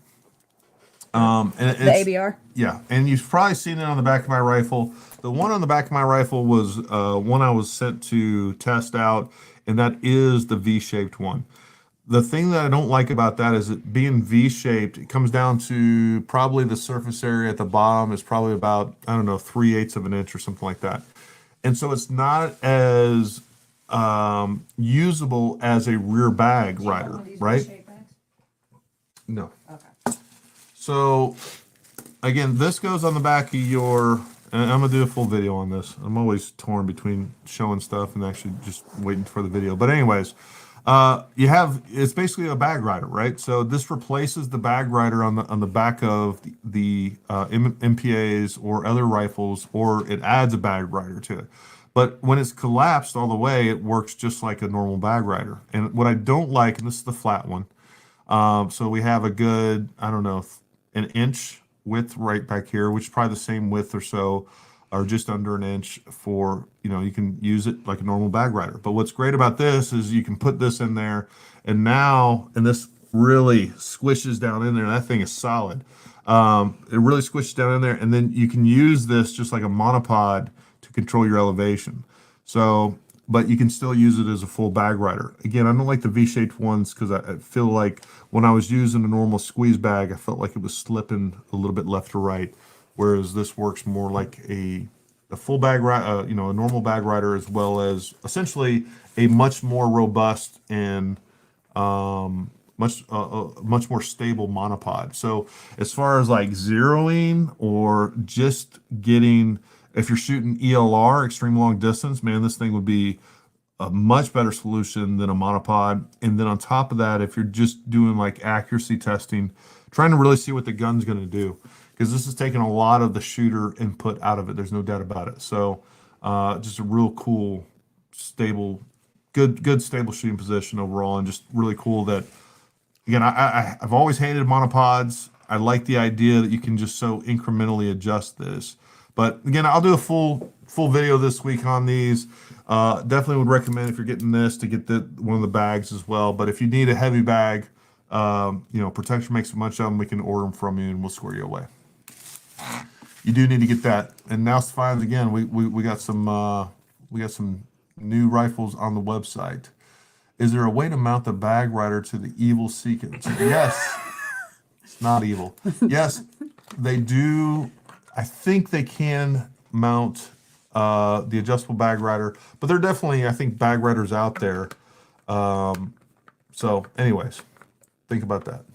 Speaker 2: And
Speaker 1: The ABR?
Speaker 2: yeah, and you've probably seen it on the back of my rifle. The one on the back of my rifle was one I was sent to test out, and that is the V-shaped one. The thing that I don't like about that is it being V-shaped, it comes down to probably the surface area at the bottom is probably about, I don't know, 3/8 of an inch or something like that. And so it's not as usable as a rear bag rider, right? No.
Speaker 1: Okay.
Speaker 2: So again, this goes on the back of your, and I'm gonna do a full video on this. I'm always torn between showing stuff and actually just waiting for the video. But anyways, you have, it's basically a bag rider, right? So this replaces the bag rider on the back of the MPAs or other rifles, or it adds a bag rider to it. But when it's collapsed all the way, it works just like a normal bag rider. And what I don't like, and this is the flat one, so we have a good, I don't know, an inch width right back here, which is probably the same width or so, or just under an inch for, you can use it like a normal bag rider. But what's great about this is you can put this in there, and this really squishes down in there. That thing is solid. It really squishes down in there, and then you can use this just like a monopod to control your elevation. So, but you can still use it as a full bag rider. Again, I don't like the V-shaped ones because I feel like when I was using a normal squeeze bag, I felt like it was slipping a little bit left or right. Whereas this works more like a full bag, a normal bag rider, as well as essentially a much more robust and much more stable monopod. So as far as like zeroing or just getting, if you're shooting ELR, extreme long distance, man, this thing would be a much better solution than a monopod. And then on top of that, if you're just doing like accuracy testing, trying to really see what the gun's going to do, because this is taking a lot of the shooter input out of it. There's no doubt about it. So just a real cool, stable, good stable shooting position overall, and just really cool that, again, I've always hated monopods. I like the idea that you can just so incrementally adjust this. But again, I'll do a full video this week on these. Definitely would recommend, if you're getting this, to get one of the bags as well. But if you need a heavy bag, Protection makes a bunch of them. We can order them from you, and we'll square you away. You do need to get that. And now, Fines, again, we got some new rifles on the website. Is there a way to mount the bag rider to the evil sequence? Yes. It's not evil. Yes, they do. I think they can mount the adjustable bag rider, but there are definitely, I think, bag riders out there. So anyways, think about that.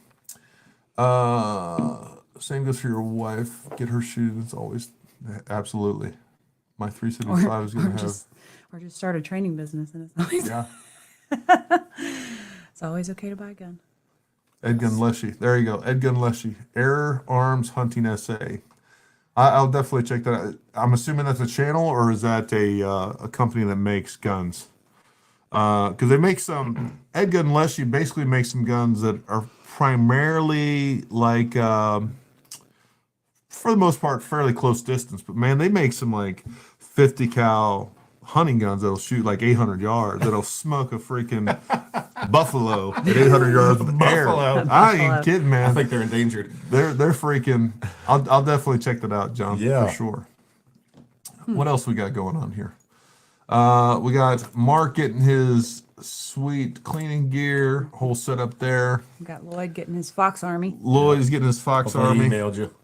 Speaker 2: Same goes for your wife. Get her shooting. It's always, absolutely. My 375 is going to have.
Speaker 1: Or just start a training business, and it's always,
Speaker 2: Yeah.
Speaker 1: it's always okay to buy a gun.
Speaker 2: Handgun Leshy. There you go. Handgun Leshy. Air Arms Hunting SA. I'll definitely check that out. I'm assuming that's a channel, or is that a company that makes guns? Because they make some, Handgun Leshy basically makes some guns that are primarily like, for the most part, fairly close distance. But man, they make some like 50 cal hunting guns that'll shoot like 800 yards. That'll smoke a freaking buffalo at 800 yards in the air. I ain't kidding, man.
Speaker 3: I think they're endangered.
Speaker 2: They're freaking. I'll definitely check that out, John.
Speaker 3: Yeah.
Speaker 2: For sure. What else we got going on here? We got Mark getting his sweet cleaning gear, whole setup there.
Speaker 1: We got Lloyd getting his Fox Army.
Speaker 2: Lloyd's getting his Fox
Speaker 3: Hopefully
Speaker 2: Army.
Speaker 3: he emailed you.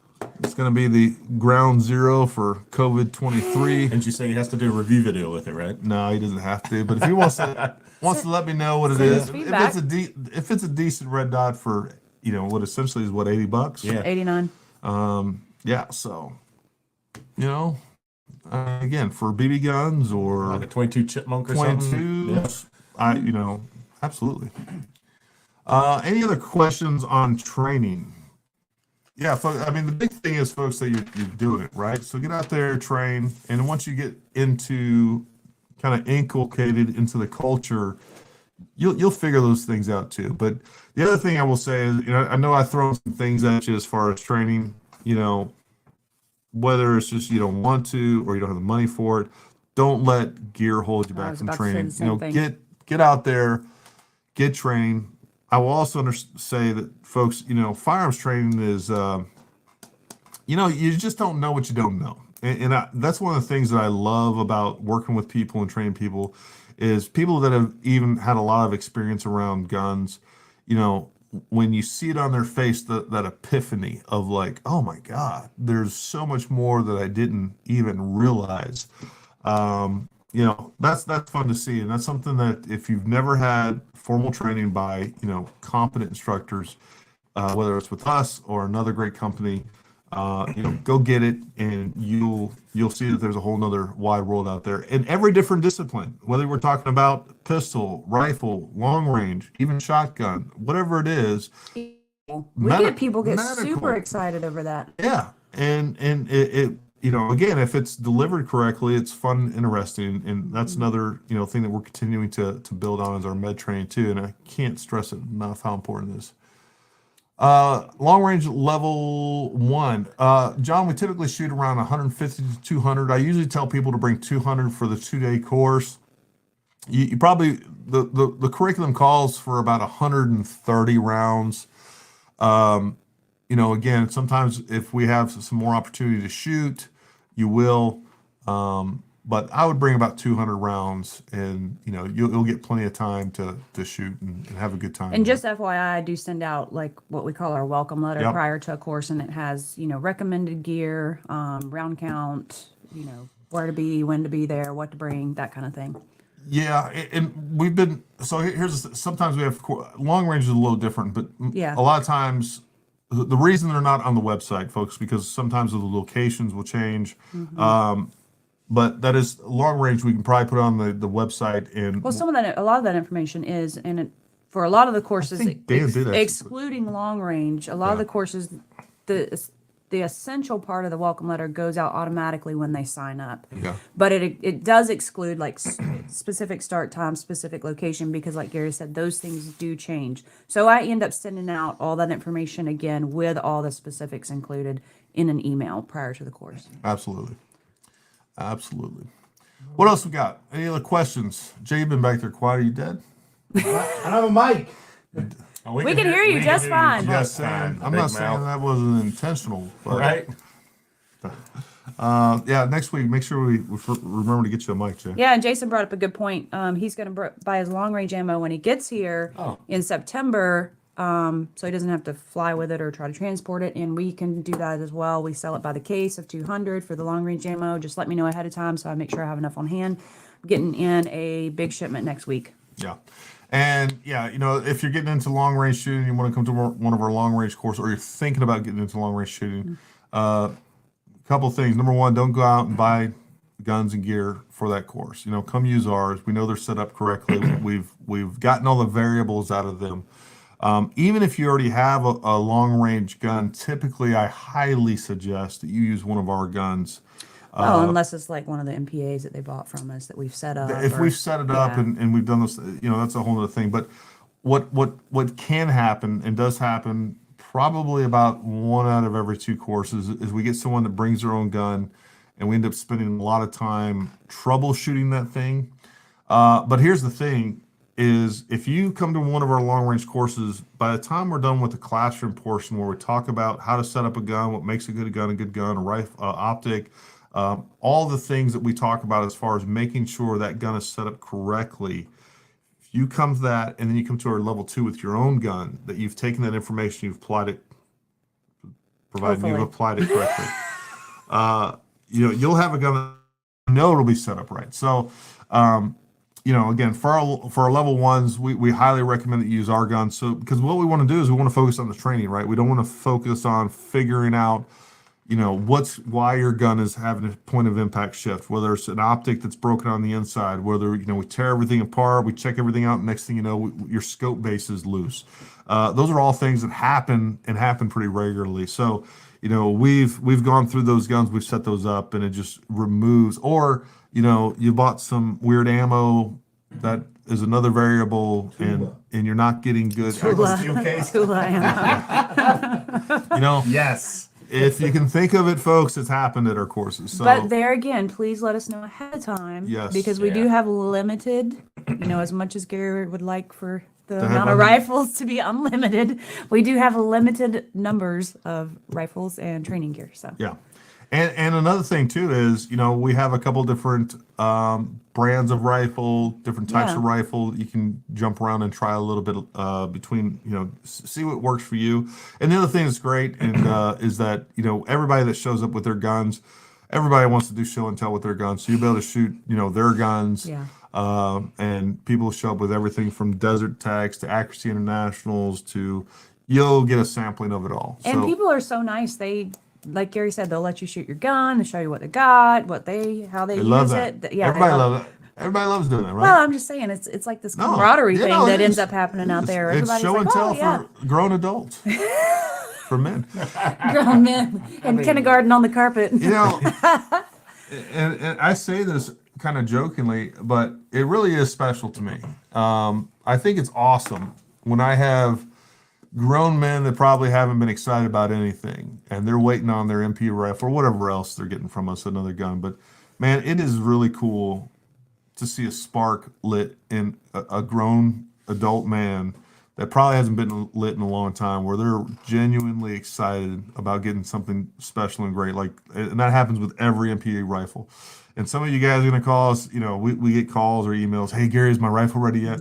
Speaker 2: It's going to be the ground zero for COVID-23.
Speaker 3: Didn't you say he has to do a review video with it, right?
Speaker 2: No, he doesn't have to. But if he wants to let me know what it
Speaker 1: Send
Speaker 2: is,
Speaker 1: us
Speaker 2: if
Speaker 1: feedback.
Speaker 2: if it's a decent red dot for what essentially is what $80.
Speaker 3: Yeah.
Speaker 1: 89.
Speaker 2: Yeah. So, again, for BB guns or
Speaker 3: Like a 22 chipmunk or something.
Speaker 2: 22s, absolutely. Any other questions on training? Yeah, I mean, the big thing is, folks, that you're doing it, right? So get out there, train, and once you get into kind of inculcated into the culture, you'll figure those things out too. But the other thing I will say is, I know I throw some things at you as far as training, whether it's just you don't want to or you don't have the money for it, don't let gear hold you back
Speaker 1: was
Speaker 2: from
Speaker 1: about to say
Speaker 2: training.
Speaker 1: the same thing.
Speaker 2: Get out there, get trained. I will also say that, folks, firearms training is, you just don't know what you don't know. And that's one of the things that I love about working with people and training people is people that have even had a lot of experience around guns, when you see it on their face, that epiphany of like, oh my God, there's so much more that I didn't even realize. That's fun to see. And that's something that if you've never had formal training by, competent instructors, whether it's with us or another great company, go get it, and you'll see that there's a whole nother wide world out there in every different discipline, whether we're talking about pistol, rifle, long range, even shotgun, whatever it is.
Speaker 1: People get
Speaker 2: medical.
Speaker 1: super excited over that.
Speaker 2: Yeah. And it again, if it's delivered correctly, it's fun, interesting, and that's another thing that we're continuing to build on is our med training too. And I can't stress it enough how important it is. Long range level 1, John, we typically shoot around 150 to 200. I usually tell people to bring 200 for the 2-day course. You probably the curriculum calls for about 130 rounds. Again, sometimes if we have some more opportunity to shoot, you will. But I would bring about 200 rounds, and you'll get plenty of time to shoot and have a good time.
Speaker 1: And just FYI, I do send out like what we call our welcome letter
Speaker 2: Yep.
Speaker 1: prior to a course, and it has recommended gear, round count, where to be, when to be there, what to bring, that kind of thing.
Speaker 2: Yeah, and we've been sometimes we have long range is a little different, but
Speaker 1: Yeah.
Speaker 2: a lot of times the reason they're not on the website, folks, because sometimes the locations will change. But that is long range. We can probably put on the website, and
Speaker 1: Well, a lot of that information is, and for a lot of the courses,
Speaker 2: think Dan did actually
Speaker 1: excluding long range, a lot of the courses, the essential part of the welcome letter goes out automatically when they sign up.
Speaker 2: Yeah.
Speaker 1: But it does exclude like specific start time, specific location, because like Gary said, those things do change. So I end up sending out all that information again with all the specifics included in an email prior to the course.
Speaker 2: Absolutely. What else we got? Any other questions? Jay, you've been back there quiet. Are you dead?
Speaker 4: I don't have a mic.
Speaker 3: Oh,
Speaker 1: We can hear you just fine.
Speaker 3: Just fine.
Speaker 2: I'm not saying that wasn't intentional, but
Speaker 3: Right?
Speaker 2: yeah. Next week, make sure we remember to get you a mic, Jay.
Speaker 1: Yeah, and Jason brought up a good point. He's going to buy his long range ammo when he gets here in September, so he doesn't have to fly with it or try to transport it. And we can do that as well. We sell it by the case of 200 for the long range ammo. Just let me know ahead of time so I make sure I have enough on hand. I'm getting in a big shipment next week.
Speaker 2: Yeah. And yeah, if you're getting into long range shooting, you want to come to one of our long range courses, or you're thinking about getting into long range shooting, a couple of things. Number one, don't go out and buy guns and gear for that course. Come use ours. We know they're set up correctly. We've gotten all the variables out of them. Even if you already have a long range gun, typically I highly suggest that you use one of our guns.
Speaker 1: Unless it's like one of the MPAs that they bought from us that we've set up.
Speaker 2: If we've set it up and we've done this, that's a whole other thing. But what can happen and does happen probably about 1 out of every 2 courses is we get someone that brings their own gun, and we end up spending a lot of time troubleshooting that thing. But here's the thing is, if you come to one of our long range courses, by the time we're done with the classroom portion where we talk about how to set up a gun, what makes a good gun, a rifle, optic, all the things that we talk about as far as making sure that gun is set up correctly. If you come to that and then you come to our level 2 with your own gun, that you've taken that information, you've applied it, provided you've
Speaker 1: Hopefully.
Speaker 2: applied it correctly, you'll have a gun that you know it'll be set up right. So, again, for our level 1s, we highly recommend that you use our guns. So, because what we want to do is we want to focus on the training, right? We don't want to focus on figuring out, why your gun is having a point of impact shift, whether it's an optic that's broken on the inside, whether, we tear everything apart, we check everything out, and next thing you know, your scope base is loose. Those are all things that happen pretty regularly. So, we've gone through those guns, we've set those up, and it just removes, or, you bought some weird ammo that is another variable, and you're not getting good.
Speaker 3: Steel case.
Speaker 1: Tula ammo.
Speaker 3: Yes.
Speaker 2: If you can think of it, folks, it's happened at our courses. So,
Speaker 1: But there again, please let us know ahead of time.
Speaker 2: Yes.
Speaker 1: Because we do
Speaker 3: Yeah.
Speaker 1: have limited, as much as Gary would like for the
Speaker 2: have
Speaker 1: amount of
Speaker 2: unlimited.
Speaker 1: rifles to be unlimited, we do have limited numbers of rifles and training gear. So
Speaker 2: yeah. And another thing too is, we have a couple different brands of rifle, different types
Speaker 1: Yeah.
Speaker 2: of rifle. You can jump around and try a little bit between, see what works for you. And the other thing that's great is that, everybody that shows up with their guns, everybody wants to do show and tell with their guns. So you'll be able to shoot, their guns.
Speaker 1: Yeah.
Speaker 2: And people show up with everything from Desert Techs to Accuracy Internationals to, you'll get a sampling of it all.
Speaker 1: and
Speaker 2: So,
Speaker 1: people are so nice. They, like Gary said, they'll let you shoot your gun and show you what they got, how they
Speaker 2: they
Speaker 1: use
Speaker 2: love that.
Speaker 1: it. Yeah, they
Speaker 2: Everybody loves it. Everybody loves doing that, right?
Speaker 1: Well, I'm just saying, it's like this
Speaker 2: No,
Speaker 1: camaraderie
Speaker 2: yeah,
Speaker 1: thing
Speaker 2: no,
Speaker 1: that
Speaker 2: it
Speaker 1: ends
Speaker 2: is.
Speaker 1: up happening out there.
Speaker 2: It's
Speaker 1: Everybody's
Speaker 2: show
Speaker 1: like,
Speaker 2: and tell
Speaker 1: oh, yeah.
Speaker 2: for grown adults, for men.
Speaker 1: Grown men in kindergarten on the carpet.
Speaker 2: And I say this kind of jokingly, but it really is special to me. I think it's awesome when I have grown men that probably haven't been excited about anything, and they're waiting on their MP rifle or whatever else they're getting from us, another gun. But man, it is really cool to see a spark lit in a grown adult man that probably hasn't been lit in a long time, where they're genuinely excited about getting something special and great. And that happens with every MPA rifle. And some of you guys are going to call us, we get calls or emails. Hey, Gary, is my rifle ready yet?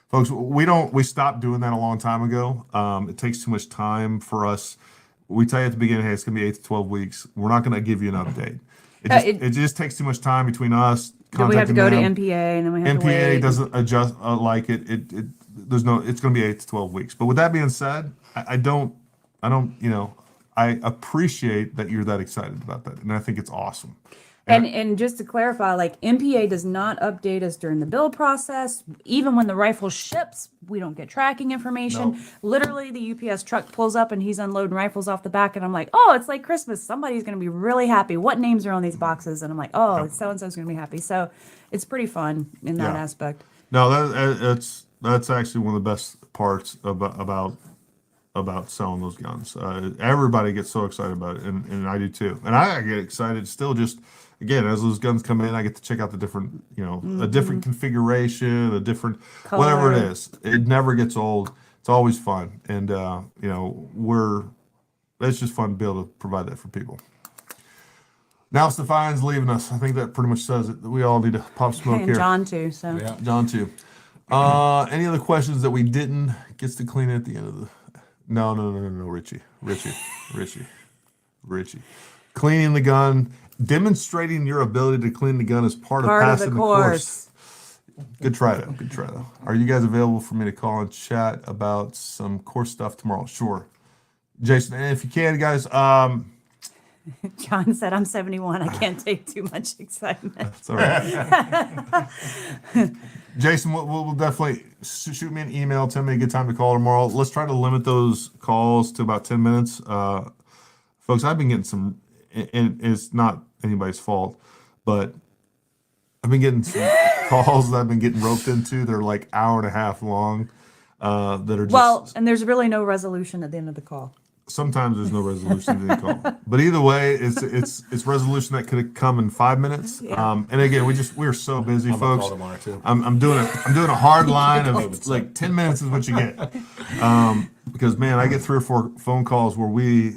Speaker 2: Folks, we stopped doing that a long time ago. It takes too much time for us. We tell you at the beginning, hey, it's going to be 8 to 12 weeks. We're not going to give you an update. It just takes too much time between us.
Speaker 1: Then we have to go to
Speaker 2: them.
Speaker 1: MPA, and then we have to
Speaker 2: MPA
Speaker 1: wait.
Speaker 2: doesn't adjust like it. It's going to be 8 to 12 weeks. But with that being said, I appreciate that you're that excited about that, and I think it's awesome.
Speaker 1: And just to clarify, like MPA does not update us during the build process. Even when the rifle ships, we don't get tracking information.
Speaker 2: No.
Speaker 1: Literally, the UPS truck pulls up and he's unloading rifles off the back, and I'm like, oh, it's like Christmas. Somebody's going to be really happy. What names are on these boxes? And I'm like, oh, so and so's going to be happy. So it's pretty fun in that
Speaker 2: Yeah.
Speaker 1: aspect.
Speaker 2: No, that's actually one of the best parts about selling those guns. Everybody gets so excited about it, and I do too. And I get excited still. Just again, as those guns come in, I get to check out the different, a different configuration, a different whatever it
Speaker 1: Color.
Speaker 2: is. It never gets old. It's always fun, and it's just fun to be able to provide that for people. Now Stefan's leaving us. I think that pretty much says it. We all need to pop smoke
Speaker 1: And
Speaker 2: here.
Speaker 1: John too. So
Speaker 3: Yeah.
Speaker 2: John too. Any other questions that we didn't gets to clean at the end of the? No, Richie. Cleaning the gun, demonstrating your ability to clean the gun as part of
Speaker 1: part of
Speaker 2: passing
Speaker 1: the
Speaker 2: the course.
Speaker 1: course.
Speaker 2: Good try though. Are you guys available for me to call and chat about some course stuff tomorrow? Sure. Jason, and if you can, guys,
Speaker 1: John said, I'm 71. I can't take too much excitement.
Speaker 2: it's all right. Jason, we'll definitely shoot me an email. Tell me a good time to call tomorrow. Let's try to limit those calls to about 10 minutes. Folks, I've been getting some, and it's not anybody's fault, but I've been getting some calls that I've been getting roped into. They're like hour and a half long. That are just,
Speaker 1: Well, and there's really no resolution at the end of the call.
Speaker 2: sometimes there's no resolution to the call, but either way, it's resolution that could come in 5 minutes.
Speaker 1: Yeah.
Speaker 2: And again, we're so busy,
Speaker 3: I'm gonna
Speaker 2: folks.
Speaker 3: call tomorrow too.
Speaker 2: I'm doing a hard line of like 10 minutes is what you get. Because man, I get 3 or 4 phone calls where we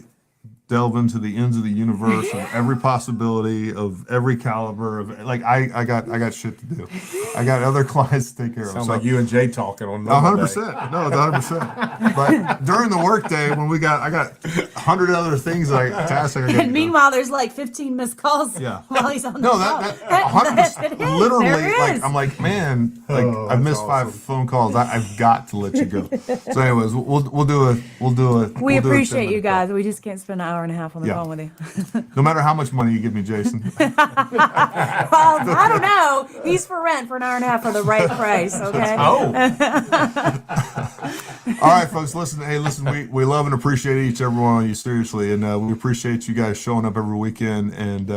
Speaker 2: delve into the ends of the universe of every possibility of every caliber of like I got shit to do. I got other clients to take care of.
Speaker 3: Sounds
Speaker 2: So
Speaker 3: like you and Jay talking on normal day.
Speaker 2: 100%. No, it's 100%. But during the workday, when I got 100 other things tasks I got to do.
Speaker 1: And meanwhile, there's like 15 missed calls
Speaker 2: Yeah.
Speaker 1: while he's on the
Speaker 2: No,
Speaker 1: phone.
Speaker 2: that 100%.
Speaker 1: It is.
Speaker 2: Literally,
Speaker 1: There
Speaker 2: like
Speaker 1: is.
Speaker 2: I'm like, man, like
Speaker 3: Oh,
Speaker 2: I've missed
Speaker 3: that's
Speaker 2: 5
Speaker 3: awesome.
Speaker 2: phone calls. I've got to let you go. So, anyways, we'll do it.
Speaker 1: We appreciate you guys. We just can't spend an hour and a half on the
Speaker 2: Yeah.
Speaker 1: phone with you.
Speaker 2: No matter how much money you give me, Jason.
Speaker 1: Well, I don't know. He's for rent for an hour and a half for the right price, okay?
Speaker 3: Oh,
Speaker 2: All right, folks. Listen, we love and appreciate each and every one of you seriously, and we appreciate you guys showing up every weekend and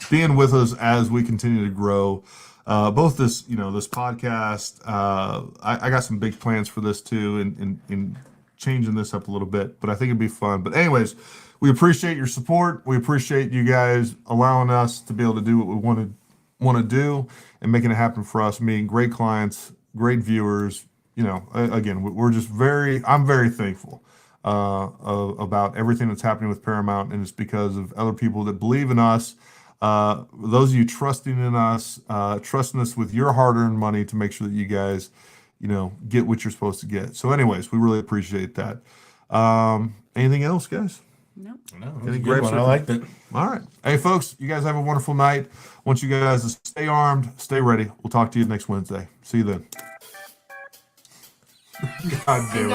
Speaker 2: being with us as we continue to grow. Both this podcast. I got some big plans for this too, in changing this up a little bit, but I think it'd be fun. But anyways, we appreciate your support. We appreciate you guys allowing us to be able to do what we want to do and making it happen for us, meeting great clients, great viewers. Again, I'm very thankful about everything that's happening with Paramount, and it's because of other people that believe in us. Those of you trusting in us, trusting us with your hard-earned money to make sure that you guys, get what you're supposed to get. So anyways, we really appreciate that. Anything else, guys?
Speaker 1: No.
Speaker 3: no, it was a
Speaker 2: Any
Speaker 3: good
Speaker 2: grapes
Speaker 3: one. I
Speaker 2: with
Speaker 3: liked it.
Speaker 2: All right. Hey, folks, you guys have a wonderful night. I want you guys to stay armed, stay ready. We'll talk to you next Wednesday. See you then. God damn it.